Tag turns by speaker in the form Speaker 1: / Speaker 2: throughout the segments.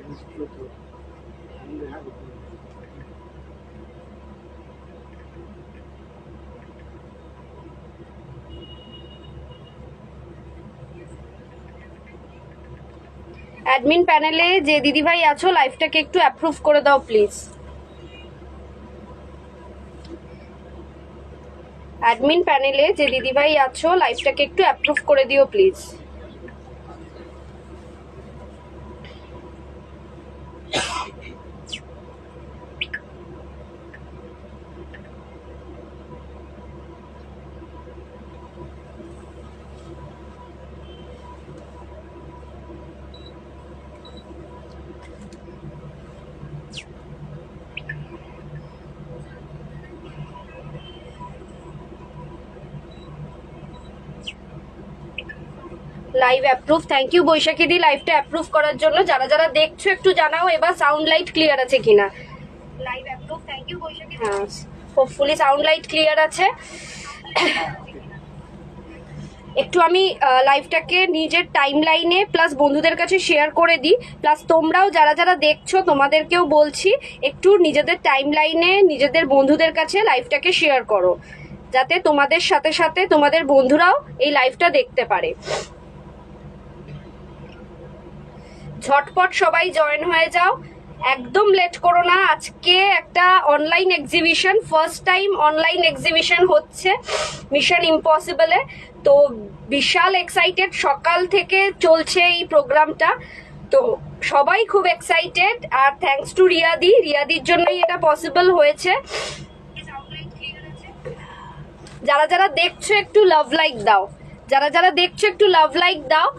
Speaker 1: Admin প্যানেলে যে দিদিভাই আছো লাইভটাকে একটু অ্যাপ্রুভ করে দাও প্লিজ। অ্যাডমিন প্যানেলে যে দিদিভাই আছো লাইভটাকে একটু অ্যাপ্রুভ করে দিও please. Live approve, thank you Baishakhi di লাইভটা অ্যাপ্রুভ করার জন্য। যারা যারা দেখছো একটু জানাও এবার সাউন্ড লাইট ক্লিয়ার আছে কিনা। লাইভ অ্যাপ্রুভ, থ্যাংক ইউ বৈশাখী। হ্যাঁ, হোপফুলি সাউন্ড লাইট ক্লিয়ার আছে। একটু আমি লাইভটাকে নিজের টাইম লাইনে প্লাস বন্ধুদের কাছে শেয়ার করে দিই, প্লাস তোমরাও যারা যারা দেখছো তোমাদেরকেও বলছি একটু নিজেদের টাইম লাইনে নিজেদের বন্ধুদের কাছে লাইভটাকে শেয়ার করো, যাতে তোমাদের সাথে সাথে তোমাদের বন্ধুরাও এই লাইভটা দেখতে পারে। ঝটপট সবাই জয়েন হয়ে যাও, একদম লেট করো না। আজকে একটা online exhibition, first time online exhibition হচ্ছে মিশন ইম্পসিবলে, তো বিশাল এক্সাইটেড। সকাল থেকে চলছে এই প্রোগ্রামটা, তো সবাই খুব এক্সাইটেড। আর থ্যাঙ্কস টু রিয়াদির জন্যই এটা পসিবল হয়েছে। যারা যারা দেখছো একটু লাভ লাইক দাও, যারা যারা দেখছো একটু লাভ লাইক দাও,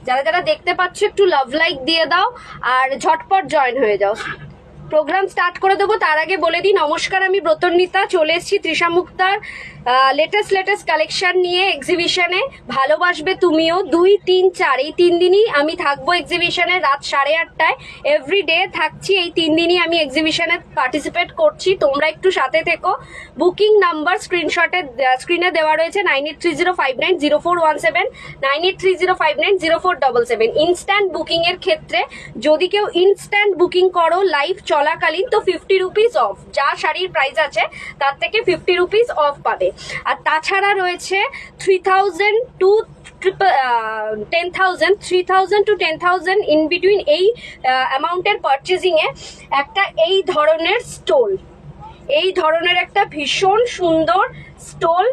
Speaker 1: যারা যারা দেখতে পাচ্ছ একটু লাভ লাইক দিয়ে দাও আর ঝটপট জয়েন হয়ে যাও। প্রোগ্রাম স্টার্ট করে দেবো তার আগে বলে দিই নমস্কার, আমি ব্রতর্ণিতা, চলে এসেছি তৃষা মুক্তার লেটেস্ট কালেকশন নিয়ে এক্সিবিশনে। ভালোবাসবে তুমিও 2, 3, 4 এই 3 দিনই আমি থাকবো এক্সিবিশনে, রাত 8:30টায় এভরিডে থাকছি। এই 3 দিনই আমি এক্সিবিশনে পার্টিসিপেট করছি, তোমরা একটু সাথে থেকো। বুকিং নাম্বার স্ক্রিনে দেওয়া রয়েছে 9830590417, 9830590477। ইনস্ট্যান্ট বুকিং এর ক্ষেত্রে যদি কেউ ইনস্ট্যান্ট বুকিং করো লাইভ চলাকালীন তো 50 রুপিস অফ, যা শাড়ির প্রাইস আছে তার থেকে 50 রুপিস অফ পাবে। আর তাছাড়া রয়েছে 3000 to 10,000 ইন বিটুইন এই অ্যামাউন্টের পারচেজিং এ একটা এই ধরনের স্টোল, এই ধরনের একটা ভীষণ সুন্দর স্টোল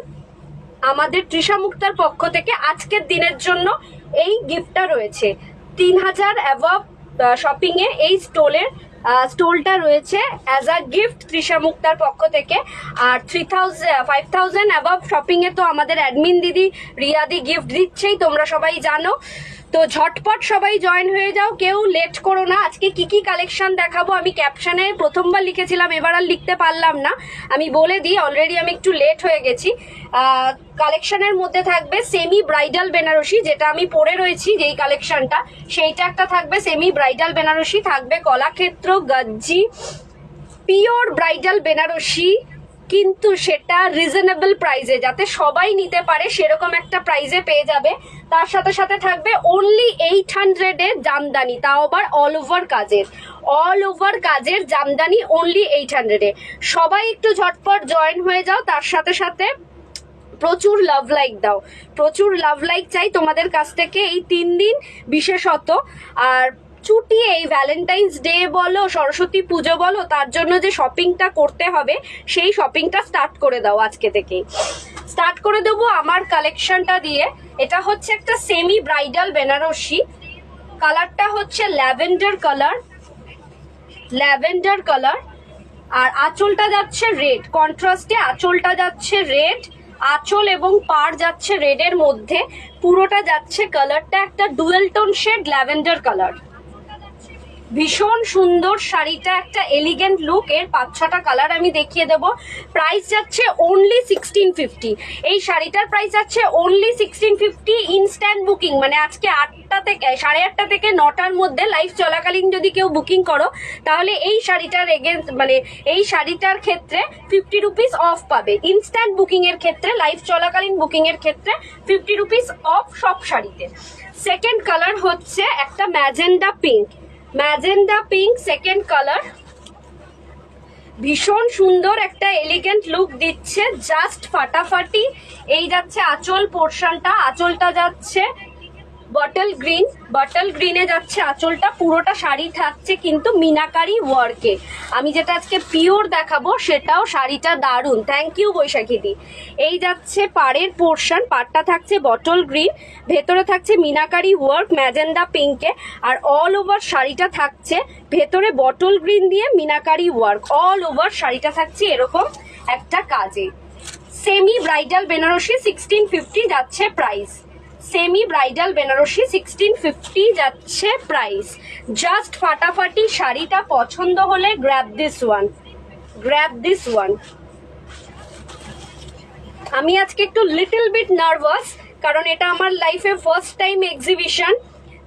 Speaker 1: আমাদের তৃষা মুক্তার পক্ষ থেকে আজকের দিনের জন্য এই গিফটটা রয়েছে। 3000 অ্যাবভ শপিং এ এই স্টোলটা রয়েছে অ্যাজ আ গিফট তৃষা মুক্তার পক্ষ থেকে। আর 5000 অ্যাবভ শপিং এ তো আমাদের অ্যাডমিন দিদি রিয়াদি গিফট দিচ্ছেই, তোমরা সবাই জানো। তো ঝটপট সবাই জয়েন হয়ে যাও, কেউ লেট করো না। আজকে কি কি কালেকশন দেখাবো আমি ক্যাপশনে প্রথমবার লিখেছিলাম, এবার আর লিখতে পারলাম না, আমি বলে দিই, অলরেডি আমি একটু লেট হয়ে গেছি। কালেকশনের মধ্যে থাকবে সেমি ব্রাইডাল বেনারসি, যেটা আমি পরে রয়েছি যেই কালেকশনটা, সেইটা একটা থাকবে সেমি ব্রাইডাল বেনারসি, থাকবে কলাক্ষেত্র গজ্জি পিওর ব্রাইডাল বেনারসি, কিন্তু সেটা রিজনেবল প্রাইসে, যাতে সবাই নিতে পারে সেরকম একটা প্রাইসে পেয়ে যাবে। তার সাথে সাথে থাকবে অনলি 800 জামদানি, তাও আবার অল ওভার কাজের জামদানি, অনলি 800। সবাই একটু ঝটপট জয়েন হয়ে যাও, তার সাথে সাথে প্রচুর লাভ লাইক দাও, প্রচুর লাভ লাইক চাই তোমাদের কাছ থেকে এই 3 দিন বিশেষত। আর চুটিয়ে এই ভ্যালেন্টাইন্স ডে বলো, সরস্বতী পুজো বলো, তার জন্য যে শপিংটা করতে হবে সেই শপিংটা স্টার্ট করে দাও, আজকে থেকেই স্টার্ট করে দেবো আমার কালেকশনটা দিয়ে। এটা হচ্ছে একটা সেমি ব্রাইডাল বেনারসি, কালারটা হচ্ছে ল্যাভেন্ডার কালার, আর আঁচলটা যাচ্ছে রেড, কন্ট্রাস্টে আঁচলটা যাচ্ছে রেড, আঁচল এবং পাড় যাচ্ছে রেডের মধ্যে, পুরোটা যাচ্ছে কালারটা একটা dual tone shade lavender colour. ভীষণ সুন্দর শাড়িটা, একটা এলিগেন্ট লুক। এর 5-6টা কালার আমি দেখিয়ে দেবো। প্রাইস যাচ্ছে অনলি 1650। এই শাড়িটার প্রাইস যাচ্ছে অনলি 1650। ইনস্ট্যান্ট বুকিং, মানে আজকে 8টা থেকে 8:30 থেকে 9টার মধ্যে লাইভ চলাকালীন যদি কেউ বুকিং করো, তাহলে এই শাড়িটার মানে এই শাড়িটার ক্ষেত্রে 50 রুপিস অফ পাবে। ইনস্ট্যান্ট বুকিং এর ক্ষেত্রে, লাইভ চলাকালীন বুকিং এর ক্ষেত্রে 50 রুপিস অফ সব শাড়িতে। সেকেন্ড কালার হচ্ছে একটা magenta pink. Magenta pink second colour, ভীষণ সুন্দর একটা এলিগেন্ট লুক দিচ্ছে, জাস্ট ফাটাফাটি। এই যাচ্ছে আঁচল পোর্শনটা, আঁচলটা যাচ্ছে বটল গ্রিন, বটল গ্রিনে যাচ্ছে আঁচলটা। পুরোটা শাড়ি থাকছে কিন্তু মিনাকারি ওয়ার্কে। আমি যেটা আজকে পিওর দেখাবো সেটাও শাড়িটা দারুণ। থ্যাংক ইউ বৈশাখীদি। এই যাচ্ছে পাড়ের পোর্শন, পাড়টা থাকছে বটল গ্রিন, ভেতরে থাকছে মিনাকারি ওয়ার্ক ম্যাজেন্ডা পিঙ্কে, আর অল ওভার শাড়িটা থাকছে ভেতরে বটল গ্রিন দিয়ে মিনাকারি ওয়ার্ক। অল ওভার শাড়িটা থাকছে এরকম একটা কাজে। সেমি ব্রাইডাল বেনারসি 1650 যাচ্ছে প্রাইস। সেমি ব্রাইডাল বেনারসি 1650 যাচ্ছে প্রাইস। জাস্ট ফাটাফাটি। শাড়িটা পছন্দ হলে grab this one, grab this one. আমি আজকে একটু লিটল বিট নার্ভাস, কারণ এটা আমার লাইফে ফার্স্ট টাইম এক্সিবিশন।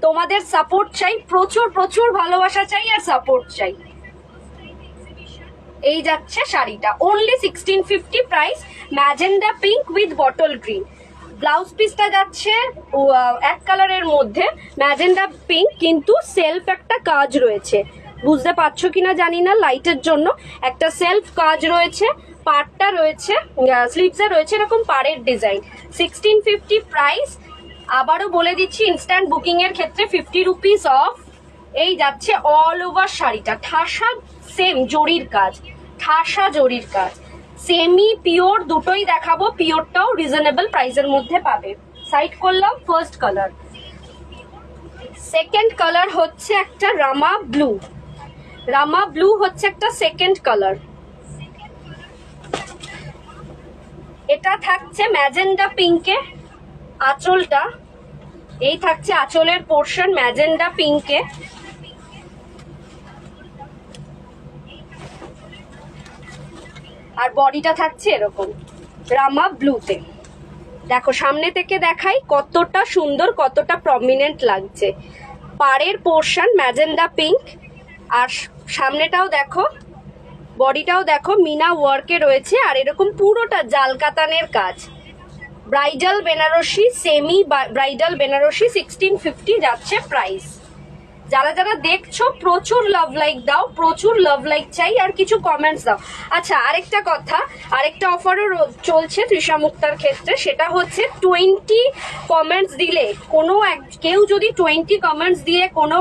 Speaker 1: তোমাদের সাপোর্ট চাই, প্রচুর প্রচুর ভালোবাসা চাই আর সাপোর্ট চাই। এই যাচ্ছে শাড়িটা only 1650 price. Magenta pink with bottle green. Blouse পিসটা যাচ্ছে এক কালারের মধ্যে ম্যাজেন্ডা পিঙ্ক, কিন্তু সেলফ একটা কাজ রয়েছে, বুঝতে পারছো কিনা জানি না লাইটের জন্য। একটা সেলফ কাজ রয়েছে, পাড়টা রয়েছে, স্লিভসে রয়েছে এরকম পাড়ের ডিজাইন। 1650 প্রাইস। আবারও বলে দিচ্ছি, ইনস্ট্যান্ট বুকিং এর ক্ষেত্রে 50 রুপিস অফ। এই যাচ্ছে অল ওভার শাড়িটা, ঠাসা সেম জরির কাজ, ঠাসা জরির কাজ। সেমি পিওর দুটোই দেখাবো, পিওরটাও রিজনেবল প্রাইসের মধ্যে পাবে। সাইড করলাম ফার্স্ট কালার। সেকেন্ড কালার হচ্ছে একটা রামা ব্লু। রামা ব্লু হচ্ছে একটা সেকেন্ড কালার। এটা থাকছে ম্যাজেন্ডা পিঙ্কে, আঁচলটা এই থাকছে আঁচলের পোর্শন ম্যাজেন্ডা পিঙ্কে। আর বডিটা থাকছে এরকম রামা ব্লুতে। দেখো সামনে থেকে দেখাই কতটা সুন্দর, কতটা প্রমিনেন্ট লাগছে। পাড়ের পোর্শন ম্যাজেন্ডা পিঙ্ক, আর সামনেটাও দেখো, বডিটাও দেখো মিনা ওয়ার্কে রয়েছে, আর এরকম পুরোটা জাল কাতানের কাজ। Bridal Banarasi, semi bridal Banarasi 1650 যাচ্ছে প্রাইস। যারা যারা দেখছো প্রচুর লাভ লাইক দাও, প্রচুর লাভ লাইক চাই, আর কিছু কমেন্টস দাও। আচ্ছা, আরেকটা কথা, আরেকটা অফারও চলছে তৃষা মুক্তার ক্ষেত্রে, সেটা হচ্ছে 20 কমেন্টস দিলে, কোনো কেউ যদি 20 কমেন্টস দিয়ে কোনো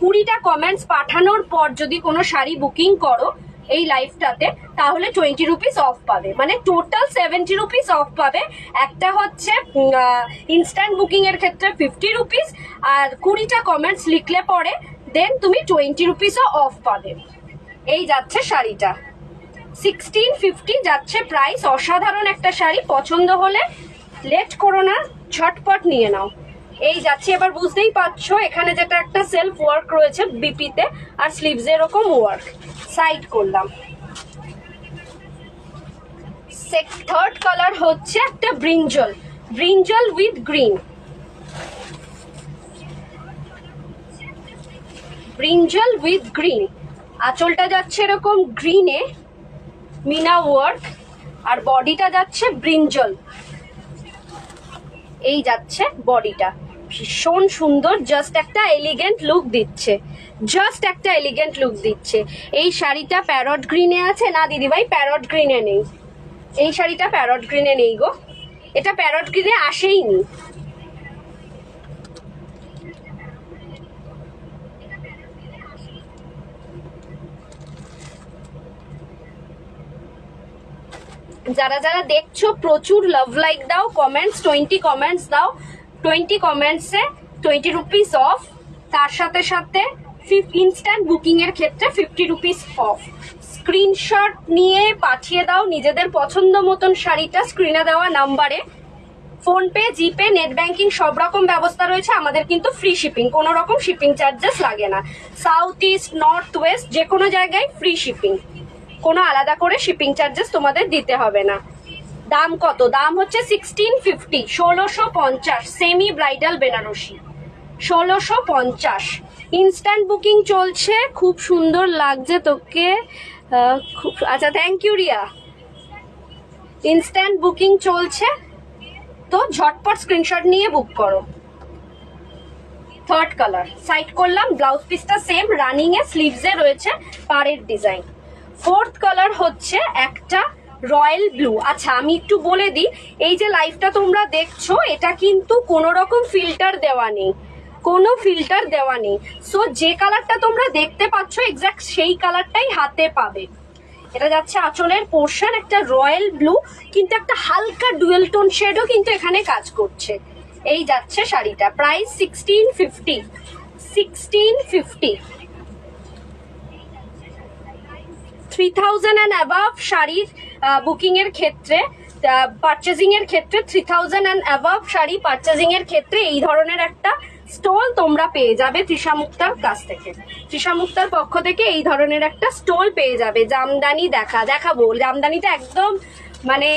Speaker 1: 20টা কমেন্টস পাঠানোর পর যদি কোনো শাড়ি বুকিং করো এই লাইভটাতে, তাহলে 20 রুপিস অফ পাবে, মানে টোটাল 70 রুপিস অফ পাবে। একটা হচ্ছে ইনস্ট্যান্ট বুকিং এর ক্ষেত্রে 50 রুপিস, আর 20টা কমেন্টস লিখলে পরে দেন তুমি 20 রুপিসও অফ পাবে। এই যাচ্ছে শাড়িটা 1650 যাচ্ছে প্রাইস। অসাধারণ একটা শাড়ি, পছন্দ হলে লেট করো না, ঝটপট নিয়ে নাও। এই যাচ্ছে, এবার বুঝতেই পারছো এখানে যেটা একটা সেলফ ওয়ার্ক রয়েছে বিপিতে, আর স্লিভস এরকম ওয়ার্ক। সাইড করলাম। থার্ড কালার হচ্ছে একটা brinjal, brinjal with green. Brinjal with green, আঁচলটা যাচ্ছে এরকম গ্রিনে মিনা ওয়ার্ক, আর বডিটা যাচ্ছে ব্রিঞ্জল। এই যাচ্ছে বডিটা, ভীষণ সুন্দর, জাস্ট একটা এলিগেন্ট লুক দিচ্ছে, জাস্ট একটা এলিগেন্ট লুক দিচ্ছে। এই শাড়িটা প্যারট গ্রিনে আছে না দিদিভাই? প্যারট গ্রিনে নেই, এই শাড়িটা প্যারট গ্রিনে নেই গো, এটা প্যারট গ্রিনে আসেই নি। যারা যারা দেখছো প্রচুর লাভ লাইক দাও, কমেন্টস 20 কমেন্টস দাও। 20 কমেন্টসে 20 রুপিস অফ, তার সাথে সাথে ইনস্ট্যান্ট বুকিং এর ক্ষেত্রে 50 রুপিস অফ। স্ক্রিনশট নিয়ে পাঠিয়ে দাও নিজেদের পছন্দ মতন শাড়িটা স্ক্রিনে দেওয়া নাম্বারে। ফোনপে, জিপে, নেট ব্যাংকিং সব রকম ব্যবস্থা রয়েছে। আমাদের কিন্তু ফ্রি শিপিং, কোনো রকম শিপিং চার্জেস লাগে না। সাউথ ইস্ট, নর্থ ওয়েস্ট যে কোনো জায়গায় ফ্রি শিপিং, কোনো আলাদা করে শিপিং চার্জেস তোমাদের দিতে হবে না। দাম কত? দাম হচ্ছে 1650, 1650, semi bridal Banarasi 1650। Instant booking চলছে। খুব সুন্দর লাগছে তোকে, খুব আচ্ছা, thank you Riya. Instant booking চলছে, তো ঝটপট স্ক্রিনশট নিয়ে বুক করো। থার্ড কালার সাইড করলাম, ব্লাউজ পিসটা সেম, রানিং এ, স্লিভসে রয়েছে পাড়ের ডিজাইন। ফোর্থ কালার হচ্ছে একটা রয়্যাল ব্লু। আচ্ছা আমি একটু বলে দিই, এই যে লাইভটা তোমরা দেখছো এটা কিন্তু কোনো রকম ফিল্টার দেওয়া নেই, কোনো ফিল্টার দেওয়া নেই। সো যে কালারটা তোমরা দেখতে পাচ্ছ এক্স্যাক্ট সেই কালারটাই হাতে পাবে। এটা যাচ্ছে আঁচলের পোর্শন, একটা রয়্যাল ব্লু, কিন্তু একটা হালকা ডুয়েল টোন শেডও কিন্তু এখানে কাজ করছে। এই যাচ্ছে শাড়িটা, প্রাইস 1650, 1650। 3000 অ্যান্ড অ্যাবাভ শাড়ির বুকিং এর ক্ষেত্রে, পারচেজিং এর ক্ষেত্রে 3000 অ্যান্ড অ্যাবাভ শাড়ি পারচেজিং এর ক্ষেত্রে এই ধরনের একটা স্টোল তোমরা পেয়ে যাবে তৃষা মুক্তার কাছ থেকে। তৃষা মুক্তার পক্ষ থেকে এই ধরনের একটা স্টোল পেয়ে যাবে। জামদানি দেখাবো, জামদানিটা একদম মানে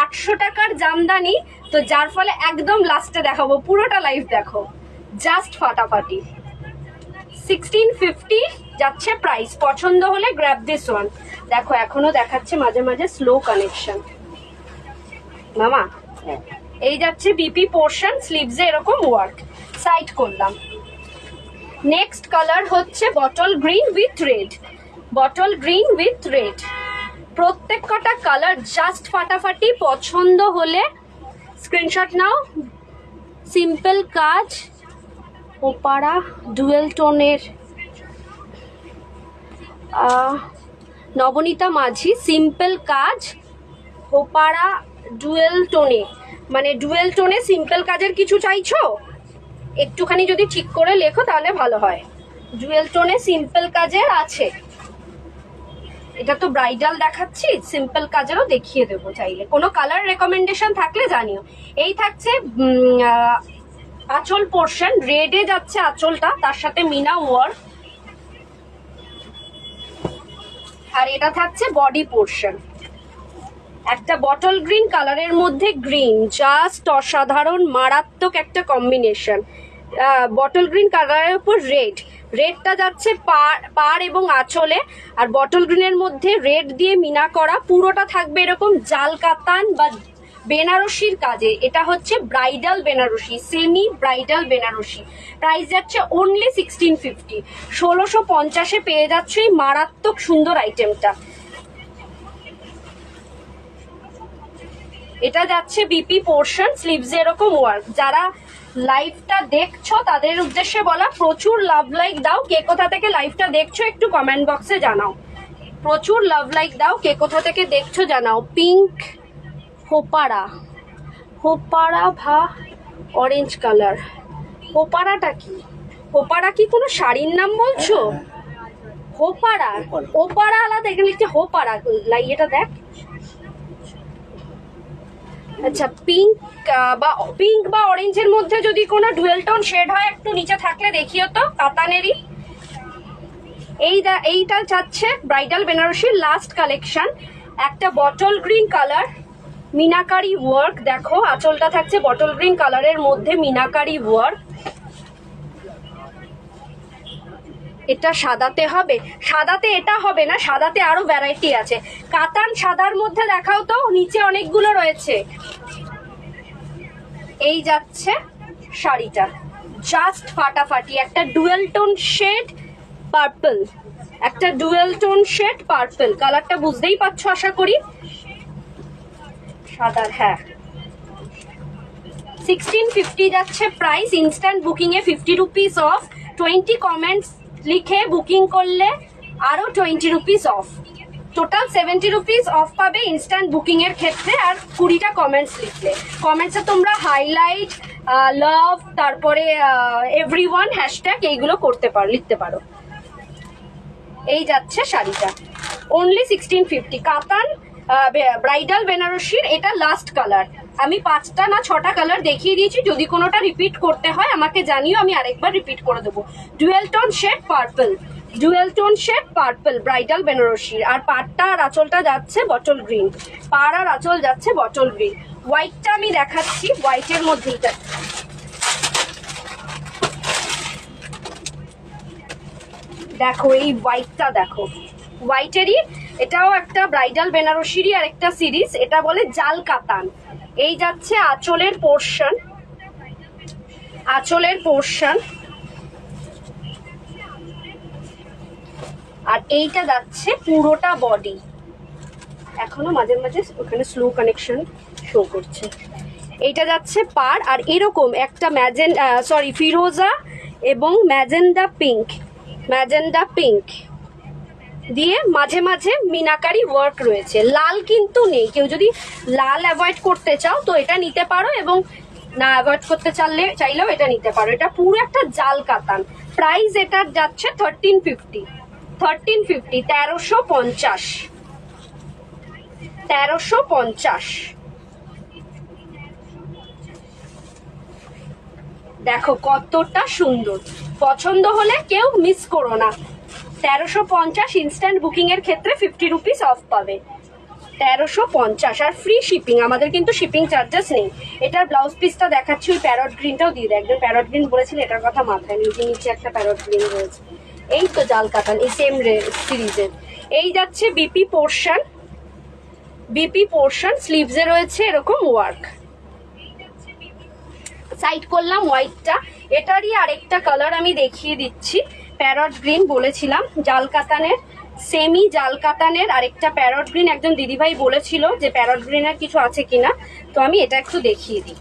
Speaker 1: 800 টাকার জামদানি, তো যার ফলে একদম লাস্টে দেখাবো, পুরোটা লাইভ দেখো, জাস্ট ফাটাফাটি। 1650 যাচ্ছে প্রাইস। পছন্দ হলে গ্র্যাব দিস ওয়ান। দেখো এখনো দেখাচ্ছে মাঝে মাঝে স্লো কানেকশন মামা। এই যাচ্ছে বিপি পোর্শন, স্লিভসে এরকম ওয়ার্ক। সাইড করলাম। নেক্সট কালার হচ্ছে bottle green with red, bottle green with red. প্রত্যেক কটা কালার জাস্ট ফাটাফাটি। পছন্দ হলে স্ক্রিনশট নাও। সিম্পল কাজ, ওপাড়া ডুয়েল টোনের, নবনীতা মাঝি, সিম্পল কাজ, ওপাড়া ডুয়েল টোনে, মানে ডুয়েল টোনে সিম্পল কাজের কিছু চাইছো? একটুখানি যদি ঠিক করে লেখো তাহলে ভালো হয়। ডুয়েল টোনে সিম্পল কাজের আছে। এটা তো ব্রাইডাল দেখাচ্ছি, সিম্পল কাজেরও দেখিয়ে দেবো চাইলে। কোনো কালার রেকমেন্ডেশন থাকলে জানিও। এই থাকছে আঁচল পোর্শন, রেডে যাচ্ছে আঁচলটা, তার সাথে মিনা ওয়ার্ক। আর এটা থাকছে বডি পোর্শন, একটা বটল গ্রিন কালারের মধ্যে গ্রিন, জাস্ট অসাধারণ মারাত্মক একটা কম্বিনেশন। বটল গ্রিন কালারের উপর রেড, রেডটা যাচ্ছে পাড় এবং আঁচলে, আর বটল গ্রিনের মধ্যে রেড দিয়ে মিনা করা। পুরোটা থাকবে এরকম জাল কাতান বা বেনারসির কাজে। এটা হচ্ছে bridal Banarasi, semi bridal Banarasi. Price যাচ্ছে অনলি 1650, 1650-এ পেয়ে যাচ্ছে এই মারাত্মক সুন্দর আইটেমটা। এটা যাচ্ছে বিপি পোর্শন, স্লিভস এরকম ওয়ার্ক। যারা লাইভটা দেখছো তাদের উদ্দেশ্যে বলা, প্রচুর লাভ লাইক দাও। কে কোথা থেকে লাইভটা দেখছো একটু কমেন্ট বক্সে জানাও। প্রচুর লাভ লাইক দাও, কে কোথা থেকে দেখছো জানাও। পিঙ্ক হোপাড়া, হোপাড়া ভা অরেঞ্জ কালার। হোপাড়াটা কি? হোপাড়া কি কোনো শাড়ির নাম বলছো? হোপাড়া, ওপাড়া আলাদা, এখানে লিখছে হোপাড়া। এটা দেখ। আচ্ছা, পিঙ্ক বা অরেঞ্জের মধ্যে যদি কোনো ডুয়েল টোন শেড হয় একটু নিচে থাকলে দেখিও তো, কাতানেরই। এইটা যাচ্ছে ব্রাইডাল বেনারসির লাস্ট কালেকশন, একটা bottle green colour, meenakari work. দেখো আঁচলটা থাকছে বটল গ্রিন কালারের মধ্যে মিনাকারি ওয়ার্ক। এটা সাদাতে হবে? সাদাতে এটা হবে না, সাদাতে আরো ভ্যারাইটি আছে। কাতান সাদার মধ্যে দেখাও তো, নিচে অনেকগুলো রয়েছে। এই যাচ্ছে শাড়িটা, জাস্ট ফাটাফাটি। একটা ডুয়েল টোন শেড পার্পল, একটা ডুয়েল টোন শেড পার্পল। কালারটা বুঝতেই পারছো আশা করি, সাদার। হ্যাঁ, 1650 যাচ্ছে price. Instant booking A 50 rupees of. 20 comments লিখে বুকিং করলে আরো 20 rupees of. Total 70 rupees of পাবে ইনস্ট্যান্ট বুকিং এর ক্ষেত্রে। আর 20টা কমেন্টস লিখলে, কমেন্টসে তোমরা হাইলাইট, লাভ, তারপরে এভরিওয়ান হ্যাশট্যাগ এইগুলো লিখতে পারো। এই যাচ্ছে শাড়িটা, অনলি 1650। কাতান ব্রাইডাল বেনারসির এটা লাস্ট কালার। আমি 5টা না 6টা কালার দেখিয়ে দিয়েছি, যদি কোনোটা রিপিট করতে হয় আমাকে জানিও, আমি আরেকবার রিপিট করে দেবো। Dual tone shade purple, dual tone shade purple bridal বেনারসির। আর পাড়টা আর আঁচলটা যাচ্ছে বটল গ্রিন, পাড় আর আঁচল যাচ্ছে বটল গ্রিন। হোয়াইটটা আমি দেখাচ্ছি, হোয়াইটের মধ্যেই দেখো, এই হোয়াইটটা দেখো, হোয়াইটেরই এটাও একটা ব্রাইডাল বেনারসিরই আর একটা সিরিজ, এটা বলে জাল কাতান। এই যাচ্ছে আঁচলের পোর্শন, আঁচলের পোর্শন, আর এইটা যাচ্ছে পুরোটা বডি। এখনো মাঝে মাঝে ওখানে স্লো কানেকশন শো করছে। এইটা যাচ্ছে পার, আর এরকম একটা ফিরোজা এবং ম্যাজেন্ডা পিঙ্ক, ম্যাজেন্ডা পিঙ্ক দিয়ে মাঝে মাঝে মিনাকারি ওয়ার্ক রয়েছে। লাল কিন্তু নেই, কেউ যদি লাল অ্যাভয়েড করতে চাও তো এটা নিতে পারো, এবং না অ্যাভয়েড করতে চাইলেও এটা নিতে পারো। এটা পুরো একটা জাল কাতান। প্রাইস এটার যাচ্ছে 1350, 1350, 1350। দেখো কতটা সুন্দর, পছন্দ হলে কেউ মিস করো না। 1350 ইনস্ট্যান্ট বুকিং এর ক্ষেত্রে 50 রুপিস অফ পাবে। 1350 আর ফ্রি শিপিং, আমাদের কিন্তু শিপিং চার্জেস নেই। এটার ব্লাউজ পিসটা দেখাচ্ছি, ওই প্যারট গ্রিনটাও দিয়ে দেয়। একজন প্যারট গ্রিন বলেছিল, এটার কথা মাথায় নিচে নিচে একটা প্যারট গ্রিন রয়েছে। এই তো জাল কাতান, এই সেম সিরিজের। এই যাচ্ছে বিপি পোর্শন, বিপি পোর্শন স্লিভসে রয়েছে এরকম ওয়ার্ক। সাইড করলাম হোয়াইটটা। এটারই আরেকটা কালার আমি দেখিয়ে দিচ্ছি, প্যারট গ্রিন বলেছিলাম, জাল কাতানের, সেমি জাল কাতানের আরেকটা প্যারট গ্রিন। একজন দিদিভাই বলেছিল যে প্যারট গ্রিনের কিছু আছে কিনা, তো আমি এটা একটু দেখিয়ে দিই।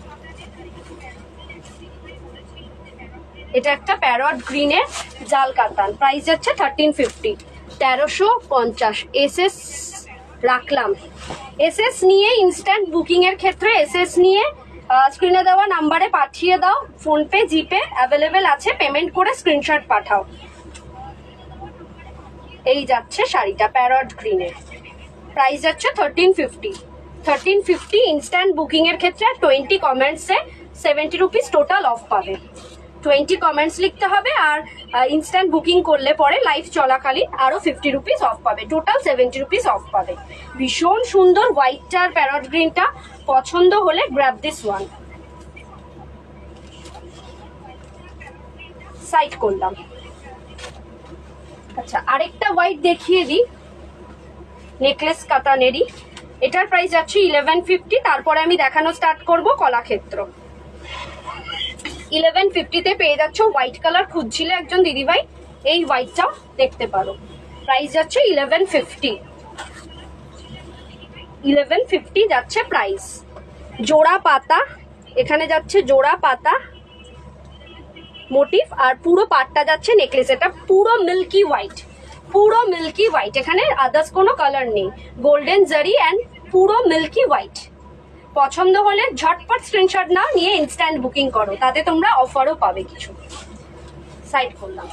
Speaker 1: এটা একটা প্যারট গ্রিনের জাল কাতান, প্রাইস যাচ্ছে 1350, 1350। এসএস রাখলাম। এসএস নিয়ে ইনস্ট্যান্ট বুকিং এর ক্ষেত্রে এসএস নিয়ে স্ক্রিনে দেওয়া নাম্বারে পাঠিয়ে দাও, ফোনপে জিপে অ্যাভেলেবেল আছে, পেমেন্ট করে স্ক্রিনশট পাঠাও। এই যাচ্ছে শাড়িটা প্যারট গ্রিনের, প্রাইস যাচ্ছে 1350, 1350 ইনস্ট্যান্ট বুকিং এর ক্ষেত্রে। 20 কমেন্টসে 70 রুপিস টোটাল অফ পাবে। 20 কমেন্টস লিখতে হবে, আর ইনস্ট্যান্ট বুকিং করলে পরে লাইভ চলাকালীন আরো 50 রুপিস অফ পাবে, টোটাল 70 রুপিস অফ পাবে। ভীষণ সুন্দর হোয়াইটটা আর প্যারট গ্রিনটা, পছন্দ হলে গ্র্যাব দিস ওয়ান। সাইড করলাম। আচ্ছা, আরেকটা হোয়াইট দেখিয়ে দিই, নেকলেস কাতানেরই। এটার প্রাইস যাচ্ছে 1150। তারপরে আমি দেখানো স্টার্ট করব কলাক্ষেত্র। 1150-তে পেয়ে যাচ্ছ হোয়াইট কালার, খুঁজছিলে একজন দিদিভাই, এই হোয়াইটটাও দেখতে পারো। প্রাইস যাচ্ছে 1150, 1150 যাচ্ছে প্রাইস। জোড়া পাতা, এখানে যাচ্ছে জোড়া পাতা মোটিভ, আর পুরো পাটটা যাচ্ছে নেকলেস। এটা পুরো মিল্কি হোয়াইট, পুরো মিল্কি হোয়াইট, এখানে আদার্স কোনো কালার নেই। গোল্ডেন জারি অ্যান্ড পুরো মিল্কি হোয়াইট। পছন্দ হলে ঝটপট স্ক্রিনশট নাও, নিয়ে ইনস্ট্যান্ট বুকিং করো, তাতে তোমরা অফারও পাবে কিছু। সাইড করলাম।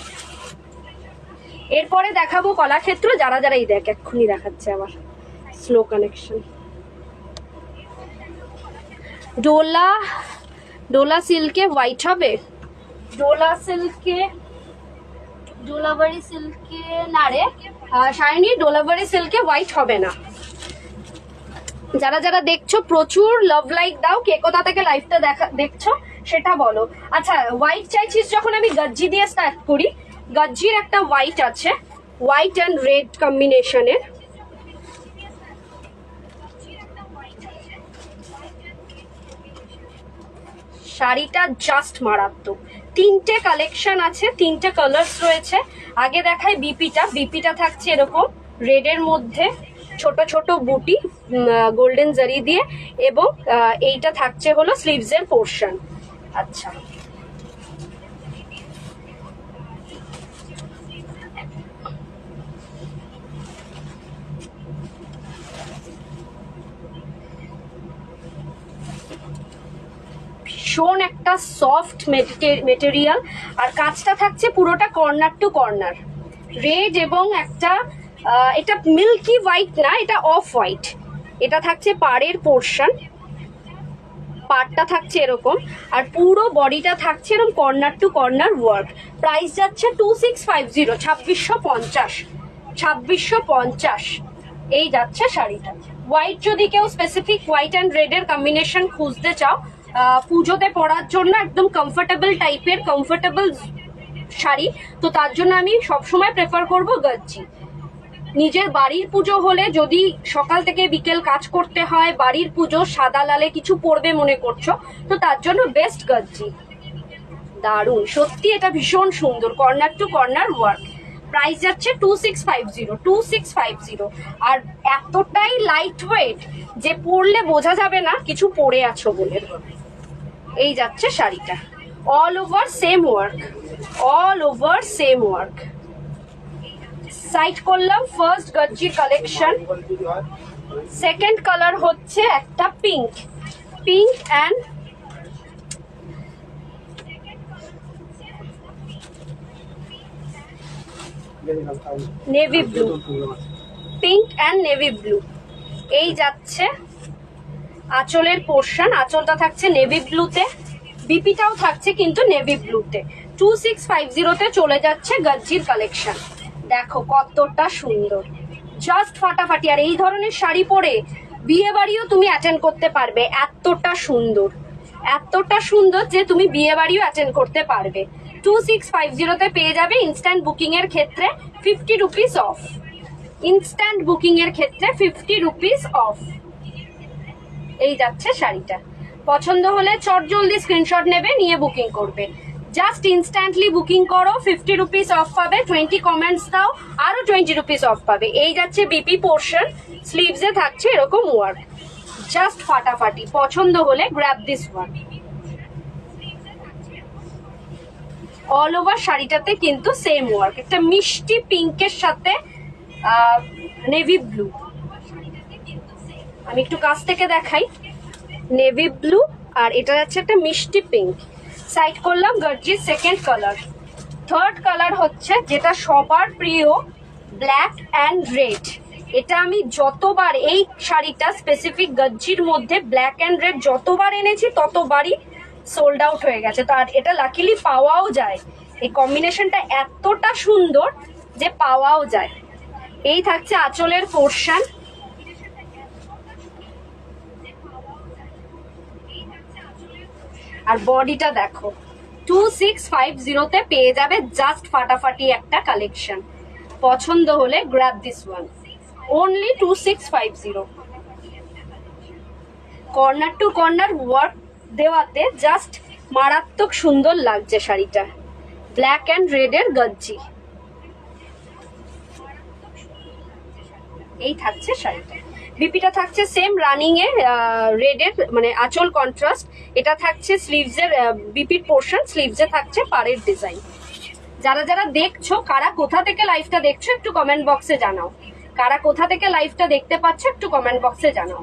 Speaker 1: এরপরে দেখাবো কলাক্ষেত্র। যারা যারা এই দেখ, এক্ষুনি দেখাচ্ছে আবার slow connection. Dola, Dola সিল্কে white হবে, ডোলা সিল্কে, ডোলাবাড়ি সিল্কে না রে শাইনি, ডোলাবাড়ি সিল্কে হোয়াইট হবে না। যারা যারা দেখছো প্রচুর লাভ লাইক দাও, কে কোথা থেকে লাইভটা দেখছো সেটা বলো। আচ্ছা, হোয়াইট চাইছিস যখন, আমি গজ্জি দিয়ে স্টার্ট করি। গজ্জির একটা হোয়াইট আছে, হোয়াইট অ্যান্ড রেড কম্বিনেশনের। শাড়িটা জাস্ট মারাত্মক। 3টে কালেকশন আছে, 3টে কালার্স রয়েছে। আগে দেখায় বিপিটা। বিপিটা থাকছে এরকম রেডের মধ্যে ছোট ছোট বুটি গোল্ডেন জারি দিয়ে, এবং এইটা থাকছে হলো স্লিভসের পোর্শন। আচ্ছা, ভীষণ একটা সফট মেটেরিয়াল, আর কাজটা থাকছে পুরোটা কর্নার টু কর্নার রেড, এবং একটা এটা মিল্কি হোয়াইট না, এটা অফ হোয়াইট, এটা থাকছে পাড়ের পোর্শন, পাড়টা থাকছে এরকম, আর পুরো বডিটা থাকছে এরকম corner to corner work. Price যাচ্ছে 2650, 2650, 2650 এই যাচ্ছে শাড়িটা। হোয়াইট যদি কেউ স্পেসিফিক হোয়াইট অ্যান্ড রেডের কম্বিনেশন খুঁজতে চাও পুজোতে পরার জন্য একদম কমফোর্টেবল টাইপের কমফোর্টেবল শাড়ি, তো তার জন্য আমি সবসময় প্রেফার করব গজ্জি। নিজের বাড়ির পুজো হলে যদি সকাল থেকে বিকেল কাজ করতে হয়, বাড়ির পুজো সাদা লালে কিছু পরবে মনে করছো, তো তার জন্য বেস্ট গজ্জি। দারুণ, সত্যি এটা ভীষণ সুন্দর, corner to corner work. Price যাচ্ছে 2650, 2650। আর এতটাই লাইট ওয়েট যে পরলে বোঝা যাবে না কিছু পরে আছো বলে। এই যাচ্ছে শাড়িটা, all over same work, all over same work. Side করলাম ফার্স্ট গজ্জি কালেকশন। সেকেন্ড কালার হচ্ছে একটা pink, pink and navy blue, pink and navy blue. এই যাচ্ছে আঁচলের পোর্শন, আঁচলটা থাকছে নেভি ব্লুতে, বিপিটাও থাকছে কিন্তু নেভি ব্লুতে। 2650-তে চলে যাচ্ছে গজ্জির কালেকশন। দেখো কতটা সুন্দর, জাস্ট ফাটাফাটি। আর এই ধরনের শাড়ি পরে বিয়ে বাড়িও তুমি অ্যাটেন্ড করতে পারবে, এতটা সুন্দর, এতটা সুন্দর যে তুমি বিয়ে বাড়িও অ্যাটেন্ড করতে পারবে। 2650-তে পেয়ে যাবে। ইনস্ট্যান্ট বুকিং এর ক্ষেত্রে 50 রুপিস অফ, ইনস্ট্যান্ট বুকিং এর ক্ষেত্রে 50 রুপিস অফ। এই যাচ্ছে শাড়িটা। পছন্দ হলে চট জলদি স্ক্রিনশট নেবে, নিয়ে বুকিং করবে। জাস্ট ইনস্ট্যান্টলি বুকিং করো, 50 রুপিস অফ পাবে। 20 কমেন্টস দাও, আরো 20 রুপিস অফ পাবে। এই যাচ্ছে বিপি পোর্শন, স্লিভসে থাকছে এরকম ওয়ার্ক, জাস্ট ফাটাফাটি। পছন্দ হলে grab this one. All over শাড়িটাতে কিন্তু সেম ওয়ার্ক, একটা মিষ্টি পিঙ্কের সাথে নেভি ব্লু। আমি একটু কাছ থেকে দেখাই, নেভি ব্লু আর এটা যাচ্ছে একটা মিষ্টি পিঙ্ক। সাইড করলাম গর্জির সেকেন্ড কালার। থার্ড কালার হচ্ছে যেটা সবার প্রিয়, ব্ল্যাক অ্যান্ড রেড। এটা আমি যতবার এই শাড়িটা স্পেসিফিক গজ্জির মধ্যে ব্ল্যাক অ্যান্ড রেড যতবার এনেছি ততবারই সোল্ড আউট হয়ে গেছে। তো আর এটা লাকিলি পাওয়াও যায়, এই কম্বিনেশনটা এতটা সুন্দর যে পাওয়াও যায়। এই থাকছে আঁচলের পোর্শন, আর বডিটা দেখো। 2650-তে পেয়ে যাবে জাস্ট ফাটাফাটি একটা কালেকশন। পছন্দ হলে grab this one, only 2650। Corner to corner work দেওয়াতে জাস্ট মারাত্মক সুন্দর লাগছে শাড়িটা। ব্ল্যাক অ্যান্ড রেড এর গজ্জি। এই থাকছে শাড়িটা। বিপিটা থাকছে সেম রানিং এ রেড এর, মানে আঁচল কন্ট্রাস্ট। এটা থাকছে স্লিভস এর বিপির পোর্শন, স্লিভস এ থাকছে পাড়ের ডিজাইন। যারা যারা দেখছো, কারা কোথা থেকে লাইভটা দেখছো একটু কমেন্ট বক্সে জানাও। কারা কোথা থেকে লাইভটা দেখতে পাচ্ছ একটু কমেন্ট বক্সে জানাও।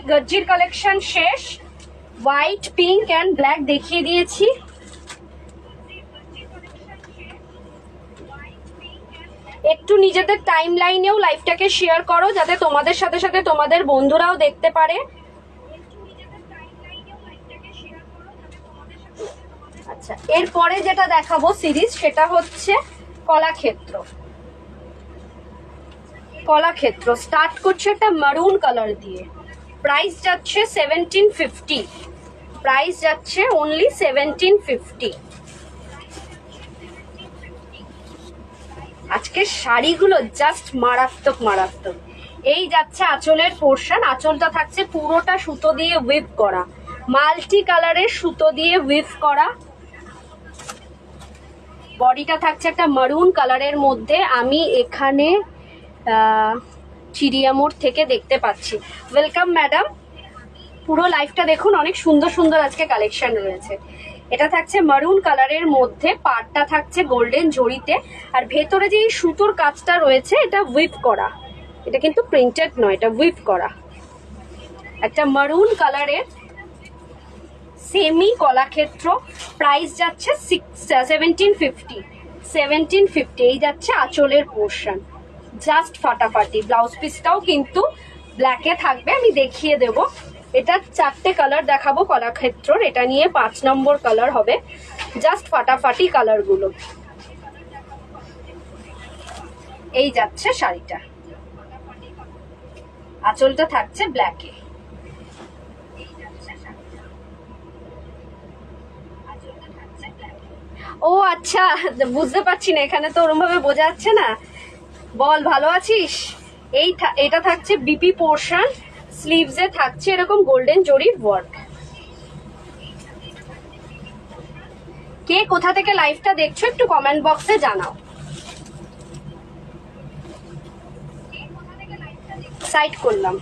Speaker 1: গজ্জির কালেকশন শেষ। হোয়াইট, পিঙ্ক অ্যান্ড ব্ল্যাক দেখিয়ে দিয়েছি। একটু নিজেদের টাইম লাইনেও লাইভটাকে শেয়ার করো, যাতে তোমাদের সাথে সাথে তোমাদের বন্ধুরাও দেখতে পারে। আচ্ছা, এরপরে যেটা দেখাবো সিরিজ, সেটা হচ্ছে কলাক্ষেত্র। কলাক্ষেত্র স্টার্ট করছে একটা মারুন কালার দিয়ে। প্রাইস যাচ্ছে 1750, প্রাইস যাচ্ছে অনলি 1750। আজকে শাড়িগুলো জাস্ট মারাত্মক মারাত্মক। এই যাচ্ছে আঁচলের পোর্শন, আঁচলটা থাকছে পুরোটা সুতো দিয়ে উইভ করা, মাল্টি কালারের সুতো দিয়ে উইভ করা। বডিটা থাকছে একটা মারুন কালারের মধ্যে। আমি এখানে চিড়িয়ামোড় থেকে দেখতে পাচ্ছি। ওয়েলকাম ম্যাডাম, পুরো লাইফটা দেখুন, অনেক সুন্দর সুন্দর আজকে কালেকশন রয়েছে। এটা থাকছে মারুন কালারের মধ্যে, পাড়টা থাকছে গোল্ডেন জড়িতে, আর ভেতরে যে সুতোর কাজটা রয়েছে এটা উইভ করা, এটা কিন্তু প্রিন্টেড নয়, এটা উইভ করা। একটা মারুন কালারের সেমি কলাক্ষেত্র। প্রাইস যাচ্ছে 1750, 1750। এই যাচ্ছে আঁচলের পোর্শন, জাস্ট ফাটাফাটি। ব্লাউজ পিসটাও কিন্তু ব্ল্যাকে থাকবে, আমি দেখিয়ে দেব। এটা 4টে কালার দেখাবো কলাক্ষেত্রর, এটা নিয়ে 5 নম্বর কালার হবে। জাস্ট ফাটাফাটি কালারগুলো। এই যাচ্ছে শাড়িটা, আঁচলটা থাকছে ব্ল্যাকে। ও আচ্ছা, বুঝতে পারছি না, এখানে তো ওরম ভাবে বোঝা যাচ্ছে না। বল, ভালো আছিস? এটা থাকছে বিপি পোর্শন, স্লিভসে থাকছে এরকম গোল্ডেন জরির ওয়ার্ক। কে কোথা থেকে লাইভটা দেখছো একটু কমেন্ট বক্সে জানাও। সাইড করলাম।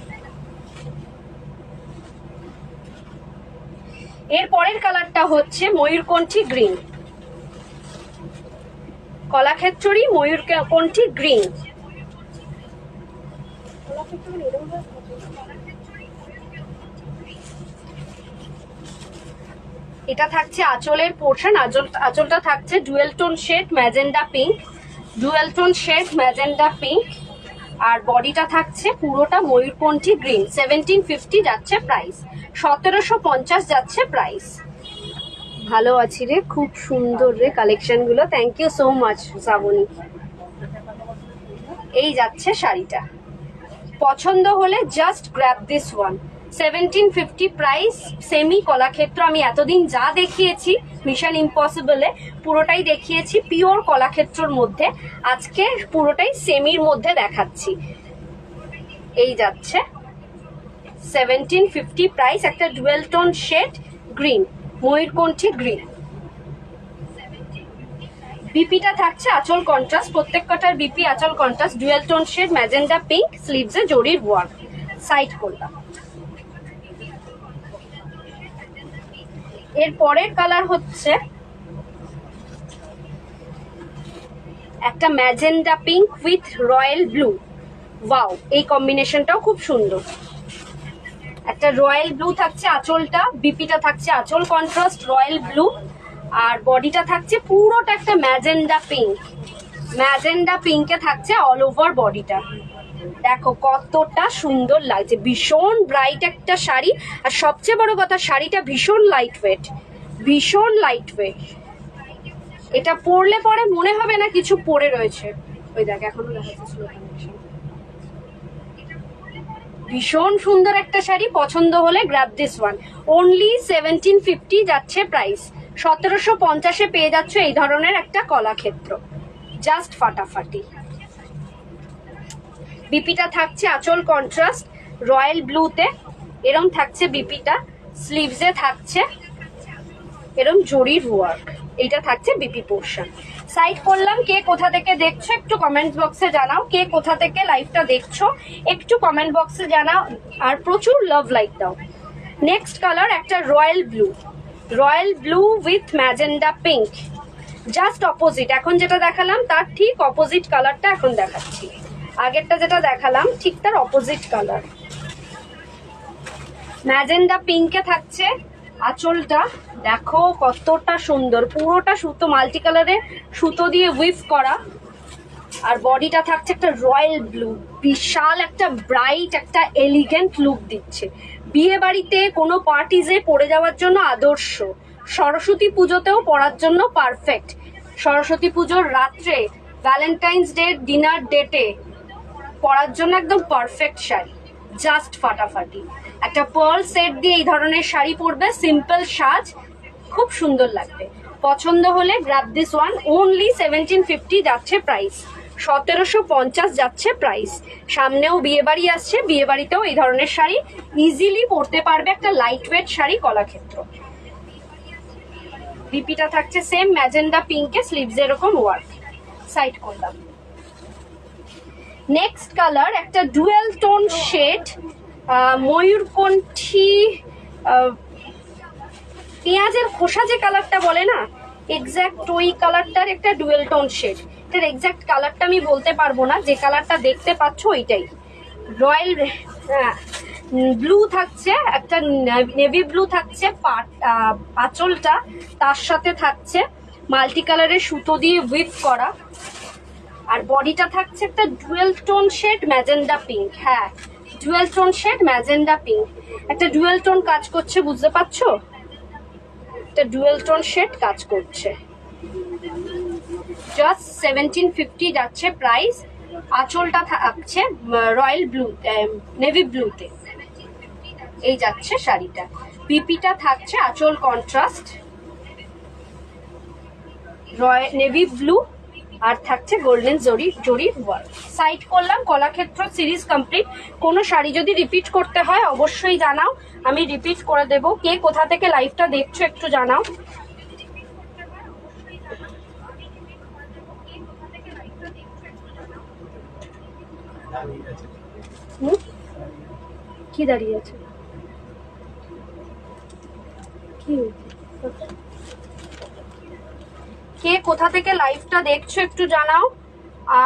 Speaker 1: এর পরের কালারটা হচ্ছে ময়ূরকণ্ঠী গ্রিন, কলাক্ষেত্রই ময়ূরকণ্ঠী গ্রিন। এটা থাকছে আঁচলের পোর্শন, আঁচলটা থাকছে dual tone shade magenta pink, dual tone shade magenta pink. আর বডিটা থাকছে পুরোটা ময়ূরকণ্ঠী গ্রিন। 1750 যাচ্ছে প্রাইস, 1750 যাচ্ছে প্রাইস। ভালো আছি রে, খুব সুন্দর রে কালেকশন গুলো, thank you so much Shrabani. এই যাচ্ছে শাড়িটা, পছন্দ হলে just grab this one. 1750 price, semi Kalakshetra. আমি এতদিন যা দেখিয়েছি মিশন ইম্পসিবলে পুরোটাই দেখিয়েছি পিওর কলাক্ষেত্রর মধ্যে, আজকে পুরোটাই সেমির মধ্যে দেখাচ্ছি। এই যাচ্ছে 1750 প্রাইস, একটা ডুয়েল টোন শেড গ্রিন, ময়ূরকণ্ঠী গ্রিন। বিপিটা থাকছে আঁচল কন্ট্রাস্ট, প্রত্যেক কটার বিপি আঁচল contrast, dual tone shade magenta pink, স্লিভসে জরির ওয়ার্ক। সাইড করলাম। এর পরের কালার হচ্ছে একটা magenta pink with royal blue. Wow, এই কম্বিনেশনটাও খুব সুন্দর। একটা রয়্যাল ব্লু থাকছে আঁচলটা, বিপিটা থাকছে আঁচল কন্ট্রাস্ট রয়্যাল ব্লু, আর বডিটা থাকছে পুরোটা একটা ম্যাজেন্ডা পিঙ্ক। ম্যাজেন্ডা পিঙ্কে থাকছে অল ওভার বডিটা। দেখো কতটা সুন্দর লাগছে, ভীষণ ব্রাইট একটা শাড়ি। আর সবচেয়ে বড় কথা, শাড়িটা ভীষণ লাইট ওয়েট, ভীষণ লাইট ওয়েট। এটা পরলে পরে মনে হবে না কিছু পরে রয়েছে। ওই দেখ, এখনো দেখাচ্ছে। ভীষণ সুন্দর একটা শাড়ি, পছন্দ হলে গ্র্যাব দিস ওয়ান। অনলি 1750 যাচ্ছে প্রাইস, 1750-এ পেয়ে যাচ্ছ এই ধরনের একটা কলাক্ষেত্র, জাস্ট ফাটাফাটি। বিপিটা থাকছে আঁচল কন্ট্রাস্ট রয়্যাল ব্লুতে, এরম থাকছে বিপিটা, স্লিভসে থাকছে এরম জরির ওয়ার্ক। এটা থাকছে বিপি পোর্শন। সাইড করলাম। কে কোথা থেকে দেখছো একটু কমেন্ট বক্সে জানাও, কে কোথা থেকে লাইভটা দেখছো একটু কমেন্ট বক্সে জানাও, আর প্রচুর লাভ লাইক দাও। নেক্সট কালার একটা royal blue, royal blue with magenta pink, just opposite. এখন যেটা দেখালাম তার ঠিক অপোজিট কালারটা এখন দেখাচ্ছি। আগেরটা যেটা দেখালাম ঠিক তার অপোজিট কালার। ম্যাজেন্ডা পিঙ্কে থাকছে আঁচলটা, দেখো কতটা সুন্দর, পুরোটা সুতো মাল্টি কালারে সুতো দিয়ে উইভ করা। আর বডিটা থাকছে একটা রয়্যাল ব্লু, বিশাল একটা ব্রাইট একটা এলিগেন্ট লুক দিচ্ছে। বিয়ে বাড়িতে কোনো পার্টিজে পরে যাওয়ার জন্য আদর্শ, সরস্বতী পুজোতেও পরার জন্য পারফেক্ট। সরস্বতী পুজোর রাত্রে, ভ্যালেন্টাইন্স ডে ডিনার ডেটে পরার জন্য একদম পারফেক্ট শাড়ি, জাস্ট ফাটাফাটি। একটা পার্ল সেট দিয়ে এই ধরনের শাড়ি পরবে, সিম্পল সাজ, খুব সুন্দর লাগবে। পছন্দ হলে গ্র্যাব দিস ওয়ান। অনলি 1750 যাচ্ছে প্রাইস, 1750 যাচ্ছে প্রাইস। সামনেও বিয়ে বাড়ি আসছে, বিয়ে বাড়িতেও এই ধরনের শাড়ি ইজিলি পরতে পারবে, একটা লাইট ওয়েট শাড়ি কলাক্ষেত্র। বিপিটা থাকছে সেম ম্যাজেন্ডা পিঙ্কে, স্লিভস এরকম ওয়ার্ক। সাইড করলাম। নেক্সট কালার একটা ডুয়েল টোন শেড, ময়ূরকণ্ঠী পেঁয়াজের খোসা যে কালারটা বলে না, এক্স্যাক্ট ওই কালারটার একটা ডুয়েল টোন শেড। এটার এক্স্যাক্ট কালারটা আমি বলতে পারবো না, যে কালারটা দেখতে পাচ্ছ ওইটাই। রয়্যাল ব্লু থাকছে, একটা নেভি ব্লু থাকছে আঁচলটা, তার সাথে থাকছে মাল্টি কালারের সুতো দিয়ে উইভ করা। আর বডিটা থাকছে একটা dual tone shade magenta pink. হ্যাঁ, dual tone shade magenta pink, একটা ডুয়েল টোন কাজ করছে, বুঝতে পারছো? একটা ডুয়েল টোন শেড কাজ করছে। জাস্ট 1750 যাচ্ছে প্রাইস। আঁচলটা থাকছে রয়্যাল ব্লু, নেভি ব্লুতে এই যাচ্ছে শাড়িটা। পিপিটা থাকছে আঁচল কন্ট্রাস্ট নেভি ব্লু, আর থাকছে গোল্ডেন জরির ওয়ার্ক। সাইড করলাম কলাক্ষেত্র সিরিজ কমপ্লিট। কোনো শাড়ি যদি রিপিট করতে হয় অবশ্যই জানাও, আমি রিপিট করে দেব। কে কোথা থেকে লাইভটা দেখছো একটু জানাও। কি দাঁড়িয়ে আছে? কে কোথা থেকে লাইভটা দেখছো একটু জানাও,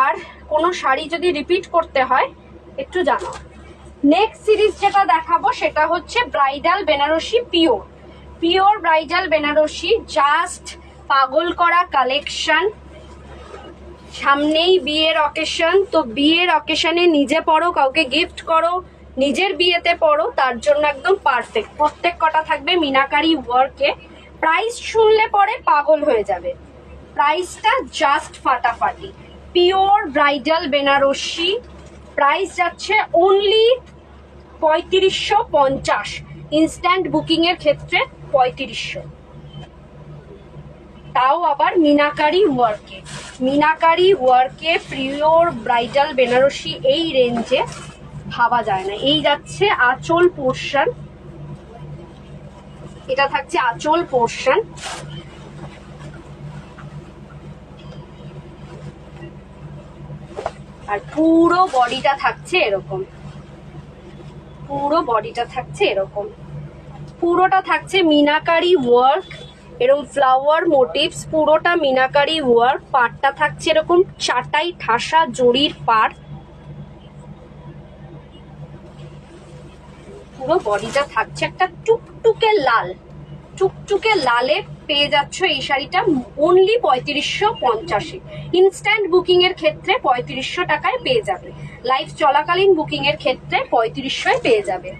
Speaker 1: আর কোনো শাড়ি যদি রিপিট করতে হয় একটু জানাও। নেক্সট সিরিজ যেটা দেখাবো সেটা হচ্ছে bridal Banarasi pure bridal Banarasi. Just পাগল করা কালেকশন। সামনেই বিয়ের অকেশন, তো বিয়ের অকেশনে নিজে পরো, কাউকে গিফট করো, নিজের বিয়েতে পরো, তার জন্য একদম পারফেক্ট। প্রত্যেক কটা থাকবে মিনাকারি ওয়ার্কে। প্রাইস শুনলে পরে পাগল হয়ে যাবে, প্রাইসটা জাস্ট ফাটাফাটি। পিওর ব্রাইডাল বেনারসি, প্রাইস যাচ্ছে অনলি 3550। ইনস্ট্যান্ট বুকিং এর ক্ষেত্রে 3500, তাও আবার মিনাকারি ওয়ার্কে পিওর ব্রাইডাল বেনারসি এই রেঞ্জে ভাবা যায় না। এই যাচ্ছে আঁচল পোর্শন, এটা থাকছে আঁচল পোর্শন। আর পুরো বডিটা থাকছে এরকম, পুরোটা থাকছে মিনাকারি ওয়ার্ক, এরকম ফ্লাওয়ার মোটিভস, পুরোটা মিনাকারি ওয়ার্ক। পাড়টা থাকছে এরকম চাটাই ঠাসা জরির পাড়। পুরো বডিটা থাকছে একটা টুকটুকে লালে পেয়ে যাচ্ছ এই শাড়িটা অনলি 3550। ইনস্ট্যান্ট বুকিং এর ক্ষেত্রে 3500 টাকায় পেয়ে যাবে, লাইভ চলাকালীন বুকিং এর ক্ষেত্রে 3500 পেয়ে যাবে।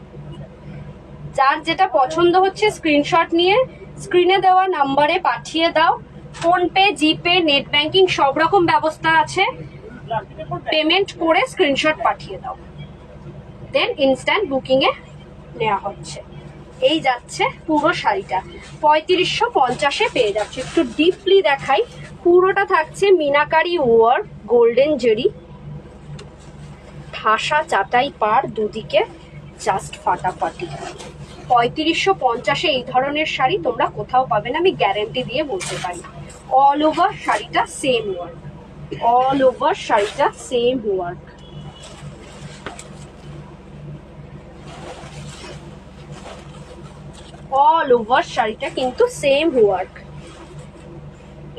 Speaker 1: যার যেটা পছন্দ হচ্ছে স্ক্রিনশট নিয়ে স্ক্রিনে দেওয়া নাম্বারে পাঠিয়ে দাও। ফোনপে, জিপে, নেট ব্যাংকিং সব রকম ব্যবস্থা আছে। পেমেন্ট করে স্ক্রিনশট পাঠিয়ে দাও, দেন ইনস্ট্যান্ট বুকিং এ নেওয়া হচ্ছে। এই যাচ্ছে পুরো শাড়িটা 3550-এ পেয়ে যাচ্ছে। একটু ডিপলি দেখাই, পুরোটা থাকছে মিনাকারি ওয়ার্ক, গোল্ডেন জরি, ঠাসা চাটাই পাড় দুদিকে, জাস্ট ফাটাফাটি। 3550-এ এই ধরনের শাড়ি তোমরা কোথাও পাবে না, আমি গ্যারেন্টি দিয়ে বলতে পারি। অল ওভার শাড়িটা সেম ওয়ার্ক, অল ওভার শাড়িটা কিন্তু সেম ওয়ার্ক।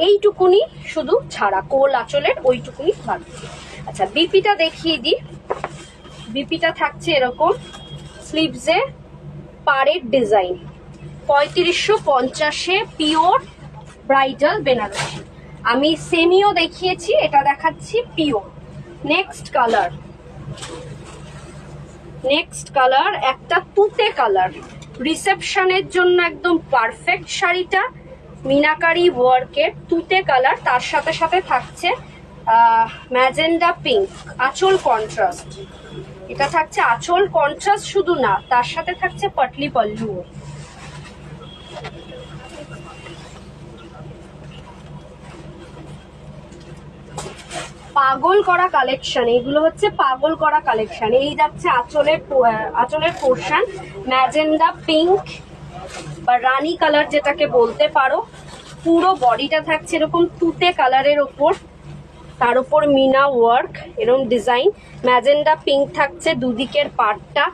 Speaker 1: এইটুকুনি শুধু ছাড়া, কোল আঁচলের ওইটুকুনি থাকবে। আচ্ছা, বিপিটা দেখিয়ে দিই। বিপিটা থাকছে এরকম, স্লিভসে পাড়ের ডিজাইন। 3550-এ পিওর ব্রাইডাল বেনারসি। আমি সেমিও দেখিয়েছি, এটা দেখাচ্ছি পিওর। নেক্সট কালার একটা তুতে কালার, রিসেপশনের জন্য একদম পারফেক্ট শাড়িটা। মিনাকারি ওয়ার্কের তুতে কালার, তার সাথে সাথে থাকছে ম্যাজেন্ডা পিঙ্ক, আঁচল কন্ট্রাস্ট। এটা থাকছে আঁচল কন্ট্রাস্ট শুধু না, তার সাথে থাকছে পাটলি পল্লু। পাগল করা কালেকশন, এইগুলো হচ্ছে পাগল করা কালেকশন। এই যাচ্ছে আঁচলের পোর্শন, ম্যাজেন্ডা পিঙ্ক বা রানী কালার যেটাকে বলতে পারো। পুরো বডিটা থাকছে এরকম তুতে কালারের ওপর, তার উপর মিনা ওয়ার্ক, এরকম ডিজাইন। ম্যাজেন্ডা পিঙ্ক থাকছে দুদিকের পার্টটা,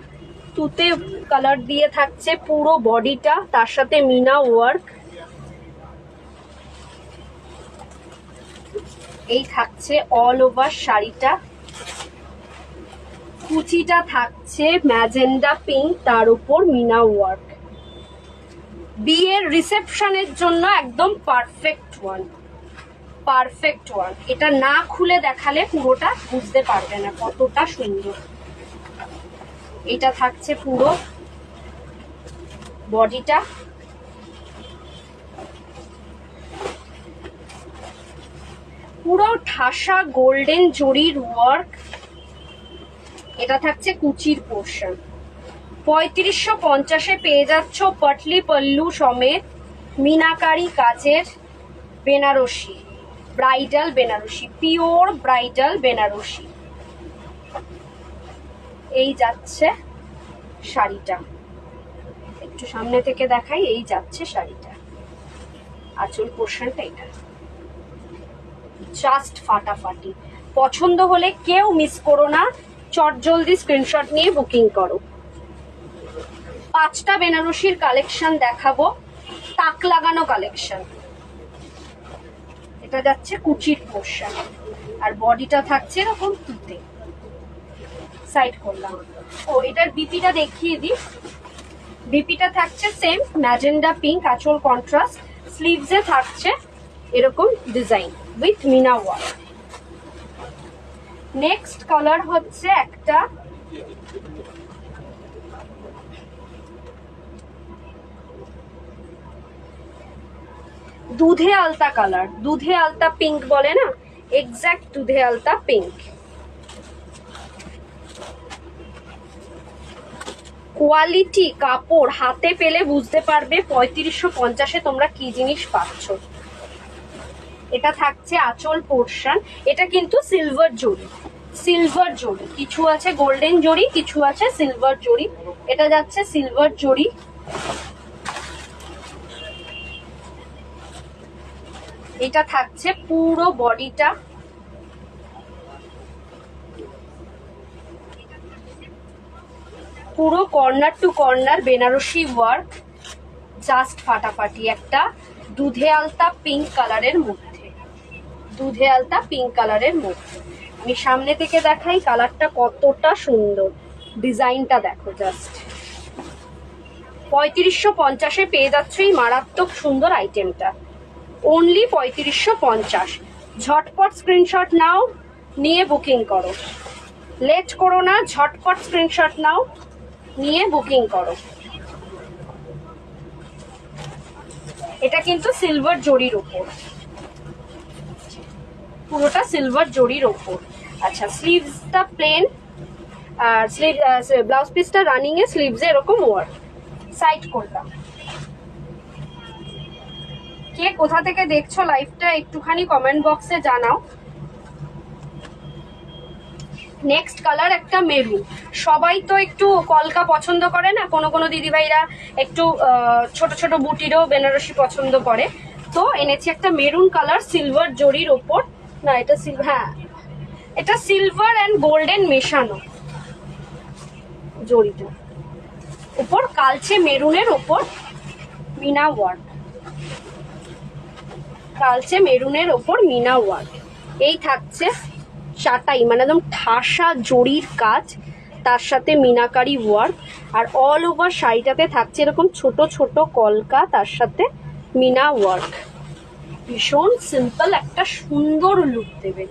Speaker 1: তুতে কালার দিয়ে থাকছে পুরো বডিটা, তার সাথে মিনা ওয়ার্ক। এই থাকছে অল ওভার শাড়িটা। কুচিটা থাকছে ম্যাজেন্ডা পিঙ্ক, তার উপর মিনা ওয়ার্ক। বিয়ের রিসেপশনের জন্য একদম পারফেক্ট ওয়ান। এটা না খুলে দেখালে পুরোটা বুঝতে পারবে না কতটা সুন্দর। এটা থাকছে পুরো বডিটা, পুরো ঠাসা গোল্ডেন জরির ওয়ার্ক। এটা থাকছে কুচির পোর্শন। 3550 পেয়ে যাচ্ছ পটলি পল্লু সমেত মিনাকারি কাজের Banarasi, bridal Banarasi, pure bridal Banarasi. এই যাচ্ছে শাড়িটা, একটু সামনে থেকে দেখাই। এই যাচ্ছে শাড়িটা, আঁচল পোর্শনটা এটা জাস্ট ফাটাফাটি। পছন্দ হলে কেউ মিস করো না, চটজলদি স্ক্রিনশট নিয়ে বুকিং করো। 5টা বেনারসির কালেকশন দেখাবো, তাক লাগানো কালেকশন। এটা যাচ্ছে কুচির পোর্শন আর বডিটা থাকছে এরকম তুতে। সাইড করলাম। ও এটার বিপিটা দেখিয়ে দিই। বিপিটা থাকছে সেম ম্যাজেন্ডা পিঙ্ক, আঁচল কন্ট্রাস্ট, স্লিভসে থাকছে এরকম ডিজাইন উইথ মিনা ওয়ার্ক। নেক্সট কালার হচ্ছে একটা দুধে আলতা কালার, দুধে আলতা পিঙ্ক বলে না, এক্স্যাক্ট দুধে আলতা পিঙ্ক। কোয়ালিটি কাপড় হাতে পেলে বুঝতে পারবে 3550-এ তোমরা কি জিনিস পাচ্ছ। এটা থাকছে আঁচল পোর্শন। এটা কিন্তু সিলভার জরি, সিলভার জরি, কিছু আছে গোল্ডেন জরি, কিছু আছে সিলভার জরি। এটা যাচ্ছে সিলভার জরি। এটা থাকছে পুরো বডিটা, পুরো corner to corner Banarasi work, just ফাটাফাটি। একটা দুধে আলতা পিঙ্ক কালারের মধ্যে, দুধে আলতা পিঙ্ক কালারের মধ্যে। আমি সামনে থেকে দেখাই কালারটা কতটা সুন্দর, ডিজাইনটা দেখো জাস্ট। 3550-এ পেয়ে যাচ্ছ এই মারাত্মক সুন্দর আইটেমটা, অনলি 3550। ঝটপট স্ক্রিনশট নাও, নিয়ে বুকিং করো, লেট করো না, ঝটপট স্ক্রিনশট নাও, নিয়ে বুকিং করো। এটা কিন্তু সিলভার জরির উপর, পুরোটা সিলভার জরির উপর। আচ্ছা, স্লিভসটা প্লেন আর স্লিভ ব্লাউজ পিসটা রানিং এ, স্লিভসে এরকম ওয়ার্ক। সাইড করলাম। কে কোথা থেকে দেখছো লাইভটা একটুখানি কমেন্ট বক্সে জানাও। নেক্সট কালার একটা মেরুন। সবাই তো একটু কলকা পছন্দ করে না, কোনো কোনো দিদিভাইরা একটু ছোট ছোট বুটিরও বেনারসি পছন্দ করে, তো এনেছি একটা মেরুন কালার সিলভার জরির ওপর। না এটা সিলভার, হ্যাঁ এটা সিলভার অ্যান্ড গোল্ডেন মেশানো জরিটা, উপর কালচে মেরুনের ওপর মিনা ওয়ার্ক, কালচে মেরুনের ওপর মিনা ওয়ার্ক। এই থাকছে চাটাই, মানে একদম ঠাসা জরির কাজ, তার সাথে মিনাকারি ওয়ার্ক। আর অল ওভার শাড়িটাতে থাকছে এরকম ছোট ছোট কলকা, তার সাথে মিনা ওয়ার্ক। ভীষণ সিম্পল একটা সুন্দর লুক দেবে,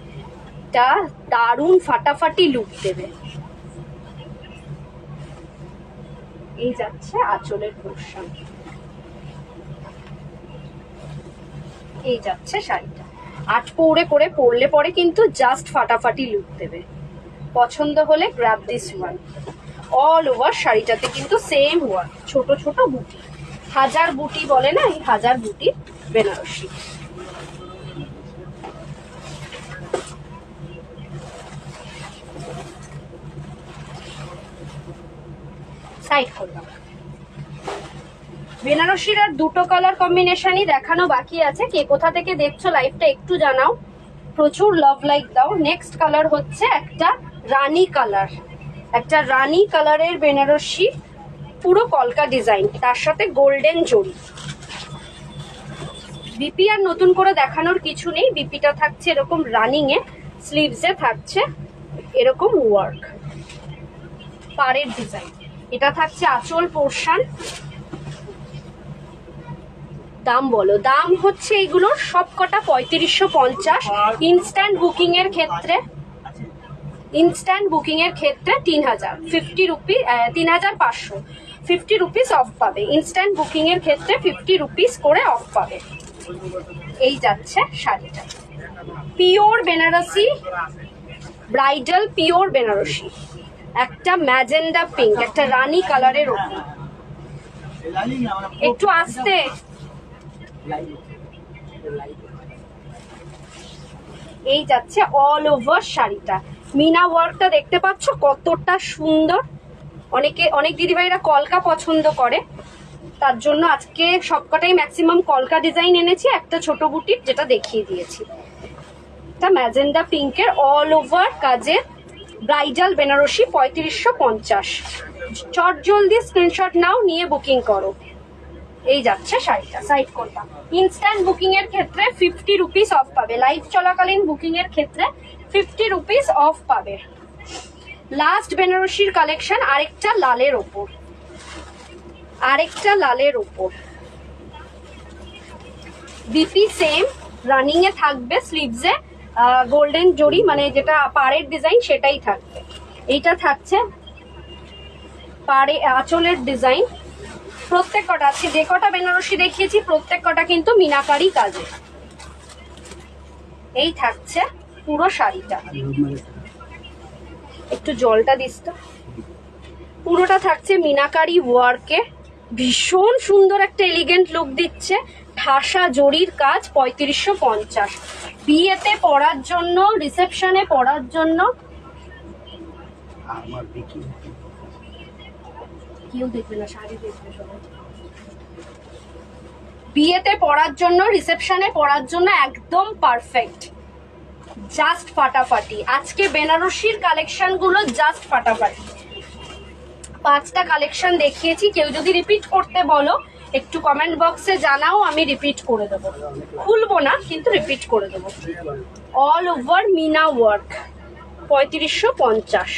Speaker 1: এটা দারুণ ফাটাফাটি লুক দেবে। এই যাচ্ছে আঁচলের পোর্শন, এই যাচ্ছে শাড়িটা। আট পৌড়ে করে পরলে পরে কিন্তু জাস্ট ফাটাফাটি লুক দেবে। পছন্দ হলে grab this one. All over শাড়িটাতে কিন্তু সেম ওয়ার্ক, ছোট ছোট বুটি, হাজার বুটি বলে না, এই হাজার বুটি বেনারসি। সাইড করলাম। বেনারসির আর দুটো কালার কম্বিনেশনই দেখানো বাকি আছে। কে কোথা থেকে দেখছো লাইভটা একটু জানাও, প্রচুর লাভ লাইক দাও। নেক্সট কালার হচ্ছে একটা রানী কালার, একটা রানী কালারের বেনারসি, পুরো কলকা ডিজাইন, তার সাথে গোল্ডেন জরি। বিপি আর নতুন করে দেখানোর কিছু নেই, বিপিটা থাকছে এরকম রানিং এ, স্লিভসে থাকছে এরকম ওয়ার্ক, পাড়ের ডিজাইন। এটা থাকছে আঁচল পোর্শন। দাম বলো, দাম হচ্ছে এগুলোর সব কটা 3550। ইনস্ট্যান্ট বুকিং এর ক্ষেত্রে ইনস্ট্যান্ট বুকিং এর ক্ষেত্রে 3000, 50 রুপি, 3500, 50 রুপিস অফ পাবে। ইনস্ট্যান্ট বুকিং এর ক্ষেত্রে 50 রুপিস করে অফ পাবে। এই যাচ্ছে শাড়িটা, pure Banarasi, bridal pure Banarasi, একটা ম্যাজেন্ডা পিঙ্ক, একটা রানী কালারের ওপর। একটু আস্তে, এই যাচ্ছে অল ওভার শাড়িটা। মিনা ওয়ার্কটা দেখতে পাচ্ছ কতটা সুন্দর। অনেক দিদিভাইরা কলকা পছন্দ করে, তার জন্য আজকে সবকটাই ম্যাক্সিমাম কলকা ডিজাইন এনেছি, একটা ছোট বুটির যেটা দেখিয়ে দিয়েছি। এটা ম্যাজেন্ডা পিঙ্কের অল ওভার কাজের ব্রাইডাল বেনারসি, 3550। চট জলদি স্ক্রিনশট নাও, নিয়ে বুকিং করো। এই যাচ্ছে শাড়িটা, সাইড করলাম। ইনস্ট্যান্ট বুকিং এর ক্ষেত্রে 50 রুপিস অফ পাবে, লাইভ চলাকালীন বুকিং এর ক্ষেত্রে 50 রুপিস অফ পাবে। লাস্ট বেনারসির কালেকশন, আরেকটা লালের ওপর, বিপি সেম রানিং এ থাকবে, স্লিভসে গোল্ডেন জরি মানে যেটা পাড়ের ডিজাইন সেটাই থাকবে। এইটা থাকছে পাড়ে আঁচলের ডিজাইন। প্রত্যেক কটা আজকে যে কটা বেনারসি দেখিয়েছি প্রত্যেক কটা কিন্তু মিনাকারি কাজে। এই থাকছে পুরো শাড়িটা, একটু জলটা দিস তো। পুরোটা থাকছে মিনাকারি ওয়ার্কে, ভীষণ সুন্দর একটা এলিগেন্ট লুক দিচ্ছে। ঠাসা জরির কাজ, 3550। বিয়েতে পরার জন্য, রিসেপশনে পরার জন্য, কেউ দেখবে না, শাড়ি দেখবে সবাই। বিয়েতে পরার জন্য, রিসেপশনে পরার জন্য একদম পারফেক্ট, জাস্ট ফাটাফাটি। আজকে বেনারসির কালেকশন গুলো জাস্ট ফাটাফাটি। 5টা কালেকশন দেখিয়েছি, কেউ যদি রিপিট করতে বলো একটু কমেন্ট বক্সে জানাও, আমি রিপিট করে দেবো। খুলবো না কিন্তু রিপিট করে দেবো। All over meena work, 3550।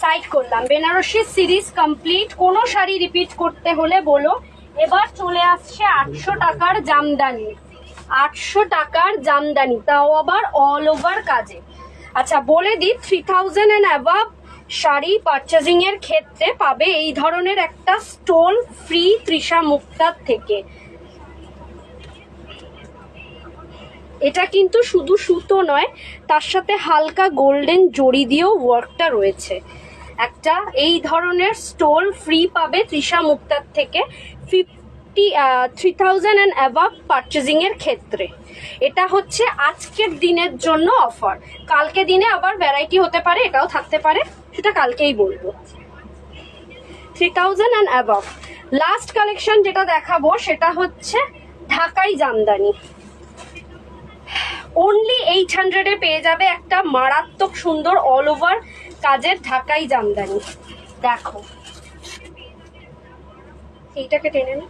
Speaker 1: Side করলাম। Banarasi series complete. কোনো শাড়ি রিপিট করতে হলে বলো। এবার চলে আসছে 800 টাকার জামদানি, 800 টাকার জামদানি, তাও আবার অল ওভার কাজে। আচ্ছা বলে দিই, 3000 এন্ড অ্যাবাভ শাড়ি পারচেজিং এর ক্ষেত্রে পাবে এই ধরনের একটা স্টোল ফ্রি তৃষা মুক্তার থেকে। এটা কিন্তু শুধু সুতো নয়, তার সাথে হালকা গোল্ডেন জড়ি দিয়েও ওয়ার্কটা রয়েছে। একটা এই ধরনের স্টোল ফ্রি পাবে তৃষা মুক্তার থেকে 3000 এন্ড অ্যাবাভ পারচেজিং এর ক্ষেত্রে। এটা হচ্ছে আজকের দিনের জন্য অফার, কালকে দিনে আবার ভ্যারাইটি হতে পারে, এটাও থাকতে পারে, সেটা কালকেই বলবো। 3000 এন্ড অ্যাবাভ। লাস্ট কালেকশন যেটা দেখাবো সেটা হচ্ছে ঢাকাই জামদানি। অনলি 800 এ পেয়ে যাবে একটা মারাত্মক সুন্দর অল ওভার কাজের ঢাকাই জামদানি। দেখো এইটাকে টেনে নি,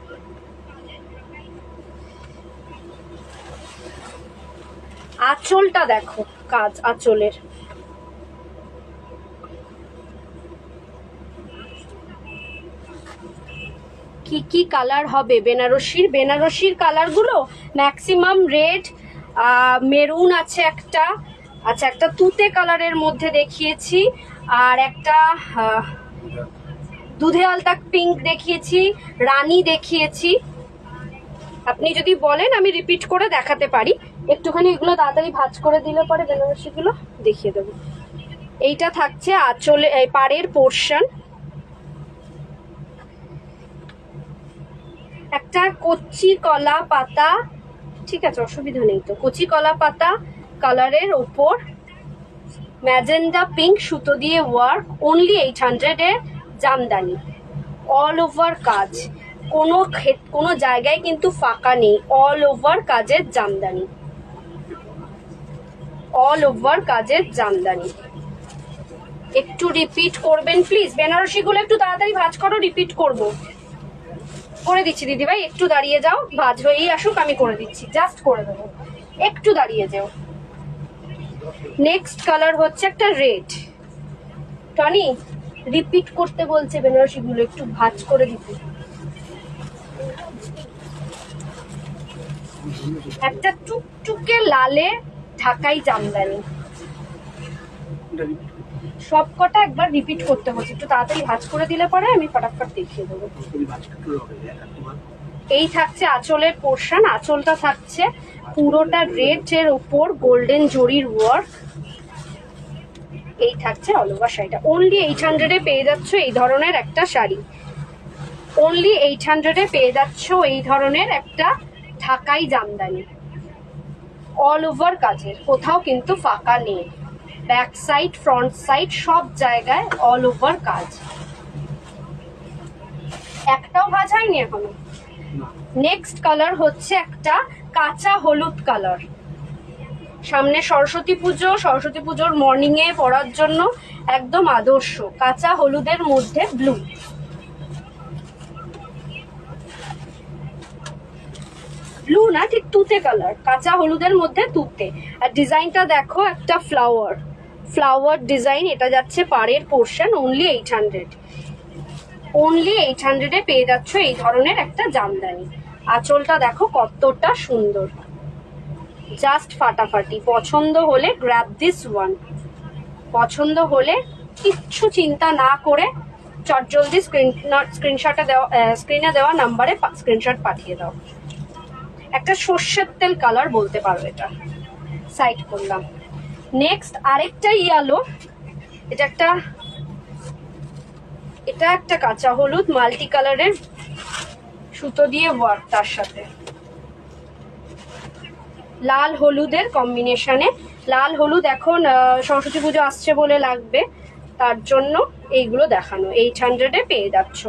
Speaker 1: আঁচলটা দেখো, কাজ আঁচলের। কি কি কালার হবে বেনারসির কালার গুলো ম্যাক্সিমাম রেড, মেরুন আছে একটা, আচ্ছা একটা তুতে কালারের মধ্যে দেখিয়েছি, আর একটা দুধে আলতা পিঙ্ক দেখিয়েছি, রানী দেখিয়েছি। আপনি যদি বলেন আমি রিপিট করে দেখাতে পারি, একটুখানি এগুলো তাড়াতাড়ি ভাঁজ করে দিলে পরে বেনারসিগুলো দেখিয়ে দেবো। এইটা থাকছে আঁচলে পাড়ের পোর্শন, একটা কচি কলা পাতা, ঠিক আছে অসুবিধা নেই তো, কচি কলা পাতা কালারের ওপর ম্যাজেন্ডা পিঙ্ক সুতো দিয়ে ওয়ার্ক, অনলি 800 এর জামদানি, অল ওভার কাজ, কোনো জায়গায় কিন্তু ফাঁকা নেই, অল ওভার কাজের জামদানি, অল ওভার কাজের জামদানি। একটু রিপিট করবেন প্লিজ, বেনারসিগুলো একটু তাড়াতাড়ি ভাঁজ করো, রিপিট করবো। করে দিচ্ছি দিদিভাই, একটু দাঁড়িয়ে যাও, ভাঁজ হয়েই আসুক আমি করে দিচ্ছি, জাস্ট করে দেবো, একটু দাঁড়িয়ে যাও। নেক্সট কালার হচ্ছে একটা রেড। টনি রিপিট করতে বলছে বেনারসিগুলো, একটু ভাঁজ করে দিতে। একটা টুকটুকে লালে ঢাকাই জামদানি, সব কটা একবার রিপিট করতে হচ্ছে, একটু তাড়াতাড়ি ভাঁজ করে দিলে পরে আমি ফটাফট দেখিয়ে দেবো। এই থাকছে আঁচলের পোর্শন, আঁচলটা থাকছে পুরোটা রেড এর উপর গোল্ডেন জরির ওয়ার্ক। এই থাকছে অল ওভার শাড়িটা। অনলি 800 এ পেয়ে যাচ্ছ এই ধরনের একটা শাড়ি, অনলি 800 এ পেয়ে যাচ্ছ এই ধরনের একটা ঢাকাই জামদানি, অল ওভার কাজের, কোথাও কিন্তু ফাঁকা নেই, ব্যাক সাইড ফ্রন্ট সাইড সব জায়গায় অল ওভার কাজ। একটাও ভাঁজ হয়নি এখনো। নেক্সট কালার হচ্ছে একটা কাঁচা হলুদ কালার। সামনে সরস্বতী পুজো, সরস্বতী পুজোর মর্নিং এ পরার জন্য একদম আদর্শ, কাঁচা হলুদের মধ্যে ব্লু। ব্লু না, ঠিক তুতে কালার, কাঁচা হলুদের মধ্যে তুতে। আর ডিজাইনটা দেখো, একটা ফ্লাওয়ার, ফ্লাওয়ার ডিজাইন। এটা যাচ্ছে পাড়ের পোর্শন, অনলি 800, অনলি 800 এ পেয়ে যাচ্ছ এই ধরনের একটা জামদানি। আঁচলটা দেখো কতটা সুন্দর, জাস্ট ফাটাফাটি। পছন্দ হলে গ্র্যাব দিস ওয়ান, পছন্দ হলে কিচ্ছু চিন্তা না করে চটজলদি স্ক্রিনশটে দেওয়া, স্ক্রিনে দেওয়া নাম্বারে স্ক্রিনশট পাঠিয়ে দাও। একটা সর্ষের তেল কালার বলতে পারো এটা। সাইড করলাম। নেক্সট আরেকটা ইয়েলো, এটা একটা কাঁচা হলুদ মাল্টি কালারের সুতো দিয়ে ওয়ার্ক, তার সাথে লাল হলুদের কম্বিনেশনে। লাল হলুদ এখন সরস্বতী পুজো আসছে বলে লাগবে, তার জন্য এইগুলো দেখানো। 800 এ পেয়ে যাচ্ছ,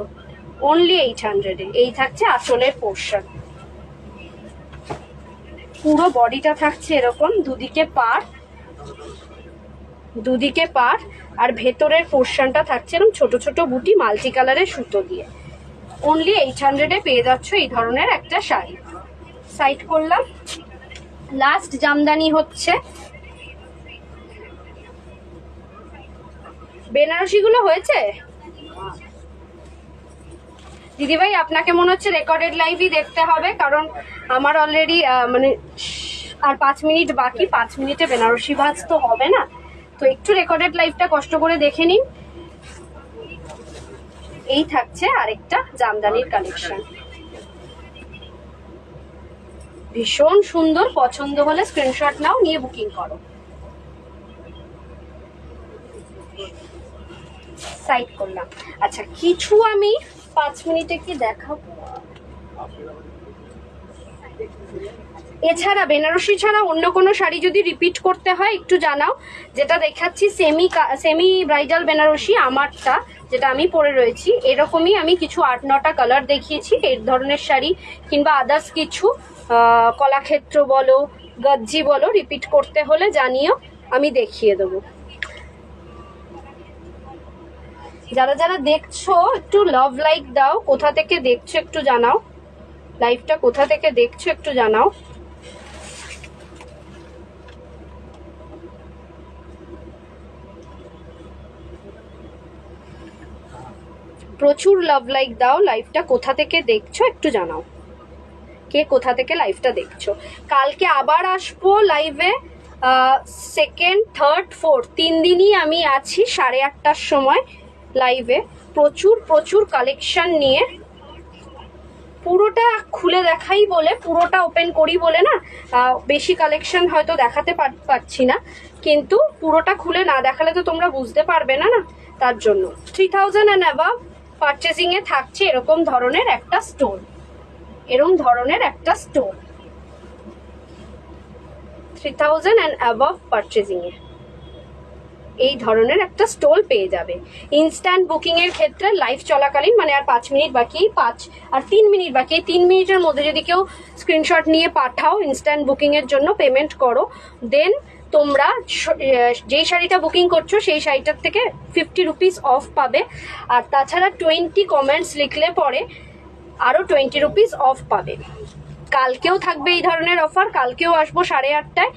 Speaker 1: অনলি 800 এ। এই থাকছে আঁচলের পোর্শন, পুরো বডিটা থাকছে এরকম, দুদিকে পাড়, দুদিকে পাড়, আর ভেতরের পোর্শনটা থাকছে এরকম ছোট ছোট বুটি মাল্টি কালারের সুতো দিয়ে। অনলি 800 এ পেয়ে যাচ্ছ এই ধরনের একটা শাড়ি। সাইড করলাম। লাস্ট জামদানি হচ্ছে, বেনারসি গুলো হয়েছে দিদিভাই, আপনাকে মনে হচ্ছে রেকর্ডেড লাইভই দেখতে হবে, কারণ আমার অলরেডি মানে আর 5 মিনিট বাকি, 5 মিনিটে বেনারসি ভাজ তো হবে না, তো একটু রেকর্ডেড লাইভটা কষ্ট করে দেখে নিন। এই থাকছে আরেকটা জামদানির কালেকশন, ভীষণ সুন্দর। পছন্দ হলে স্ক্রিনশট নাও, নিয়ে বুকিং করো। সাইড করলাম। আচ্ছা, কিছু আমি 5 মিনিটে কি দেখাবো, এছাড়া বেনারসি ছাড়া অন্য কোনো শাড়ি যদি রিপিট করতে হয় একটু জানাও। যেটা দেখাচ্ছি সেমি ব্রাইডাল বেনারসি, আমারটা যেটা আমি পরে রয়েছি, এরকমই আমি কিছু 8-9টা কালার দেখিয়েছি এই ধরনের শাড়ি, কিংবা আদার্স কিছু কলাক্ষেত্র বলো, গজ্জি বলো, রিপিট করতে হলে জানিও, আমি দেখিয়ে দেবো। যারা যারা দেখছো একটু লাভ লাইক দাও, কোথা থেকে দেখছো একটু জানাও, লাইভটা কোথা থেকে দেখছো একটু জানাও। প্রচুর লাভ লাইক দাও, লাইভটা কোথা থেকে দেখছো একটু জানাও, কে কোথা থেকে লাইভটা দেখছো। কালকে আবার আসবো লাইভে, 2nd, 3rd, 4th 3 দিনই আমি আছি 8:30টার সময় লাইভে, প্রচুর প্রচুর কালেকশন নিয়ে। পুরোটা খুলে দেখাই বলে, পুরোটা ওপেন করি বলে না, বেশি কালেকশন হয়তো দেখাতে পারছি না, কিন্তু পুরোটা খুলে না দেখালে তো তোমরা বুঝতে পারবে না, তার জন্য 3000 and above পারচেজিং এ থাকছে এরকম ধরনের একটা স্টোর, এরকম ধরনের একটা স্টোর 3000 and above পারচেজিং এ এই ধরনের একটা স্টল পেয়ে যাবে। ইনস্ট্যান্ট বুকিং এর ক্ষেত্রে লাইভ চলাকালীন, মানে আর 5 মিনিট বাকি, 5 আর 3 মিনিট বাকি, 3 মিনিটের মধ্যে যদি কেউ স্ক্রিনশট নিয়ে পাঠাও ইনস্ট্যান্ট বুকিং এর জন্য, পেমেন্ট করো, দেন তোমরা যেই শাড়িটা বুকিং করছো সেই শাড়িটার থেকে 50 রুপিস অফ পাবে। আর তাছাড়া 20 কমেন্টস লিখলে পরে আরো 20 রুপিস অফ পাবে। কালকেও থাকবে এই ধরনের অফার, কালকেও আসবো 8:30টায়।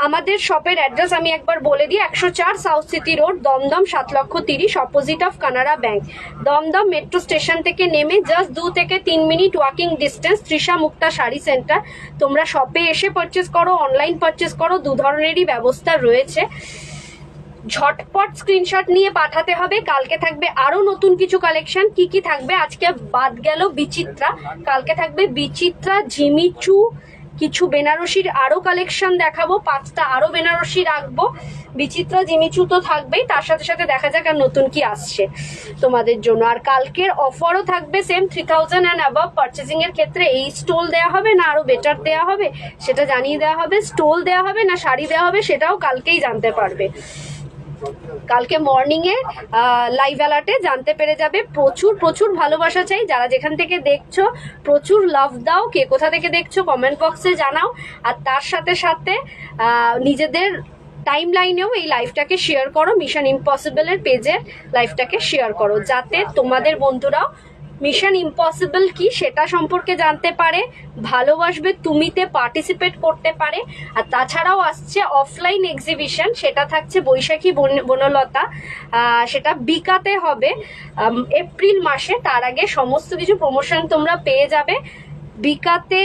Speaker 1: আমাদের শপের অ্যাড্রেস আমি একবার বলে দিই, 104 south city road, Dumdum 7,30,000, opposite of Canara bank. Dumdum metro station থেকে নেমে জাস্ট 2 থেকে 3 minute walking distance, Trisha Mukta sari centre. তোমরা শপে এসে পারচেস করো, অনলাইন পারচেস করো, 2 ধরনেরই ব্যবস্থা রয়েছে। ঝটপট স্ক্রিনশট নিয়ে পাঠাতে হবে। কালকে থাকবে আরো নতুন কিছু কালেকশন। কি কি থাকবে? আজকে বাদ গেল বিচিত্রা, কালকে থাকবে বিচিত্রা, জিমিচু, কিছু বেনারসির আরো কালেকশন দেখাবো, 5টা আরো বেনারসি রাখবো। বিচিত্রা জিমিচু তো থাকবেই, তার সাথে সাথে দেখা যাক আর নতুন কি আসছে তোমাদের জন্য। আর কালকের অফারও থাকবে সেম 3000 অ্যান্ড অ্যাবাভ পারচেজিং এর ক্ষেত্রে। এই স্টোল দেওয়া হবে না আরো বেটার দেওয়া হবে সেটা জানিয়ে দেওয়া হবে, স্টোল দেওয়া হবে না শাড়ি দেওয়া হবে সেটাও কালকেই জানতে পারবে। কালকে মর্নিং এ লাইভ অ্যালার্টে জানতে পেরে যাবে। প্রচুর প্রচুর ভালোবাসা চাই, যারা যেখান থেকে দেখছো প্রচুর লাভ দাও, কে কোথা থেকে দেখছো কমেন্ট বক্সে জানাও। আর তার সাথে সাথে নিজেদের টাইম লাইনেও এই লাইভটাকে শেয়ার করো, মিশন ইম্পসিবলের পেজের লাইভটাকে শেয়ার করো, যাতে তোমাদের বন্ধুরাও মিশন ইম্পসিবল কি সেটা সম্পর্কে জানতে পারে, ভালোবাসবে, তুমিতে পার্টিসিপেট করতে পারে। আর তাছাড়াও আসছে অফলাইন এক্সিবিশন, সেটা থাকছে বৈশাখী বনলতা, সেটা বিকাতে হবে এপ্রিল মাসে। তার আগে সমস্ত কিছু প্রমোশন তোমরা পেয়ে যাবে বিকাতে।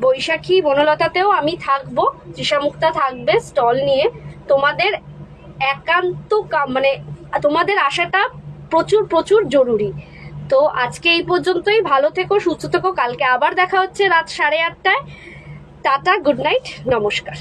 Speaker 1: বৈশাখী বনলতাতেও আমি থাকবো, তৃষামুক্তা থাকবে স্টল নিয়ে। তোমাদের একান্ত মানে তোমাদের আশাটা প্রচুর প্রচুর জরুরি। তো আজকে এই পর্যন্তই, ভালো থেকো, সুস্থ থেকো। কালকে আবার দেখা হচ্ছে রাত 8:30টায়। টাটা, গুড নাইট, নমস্কার।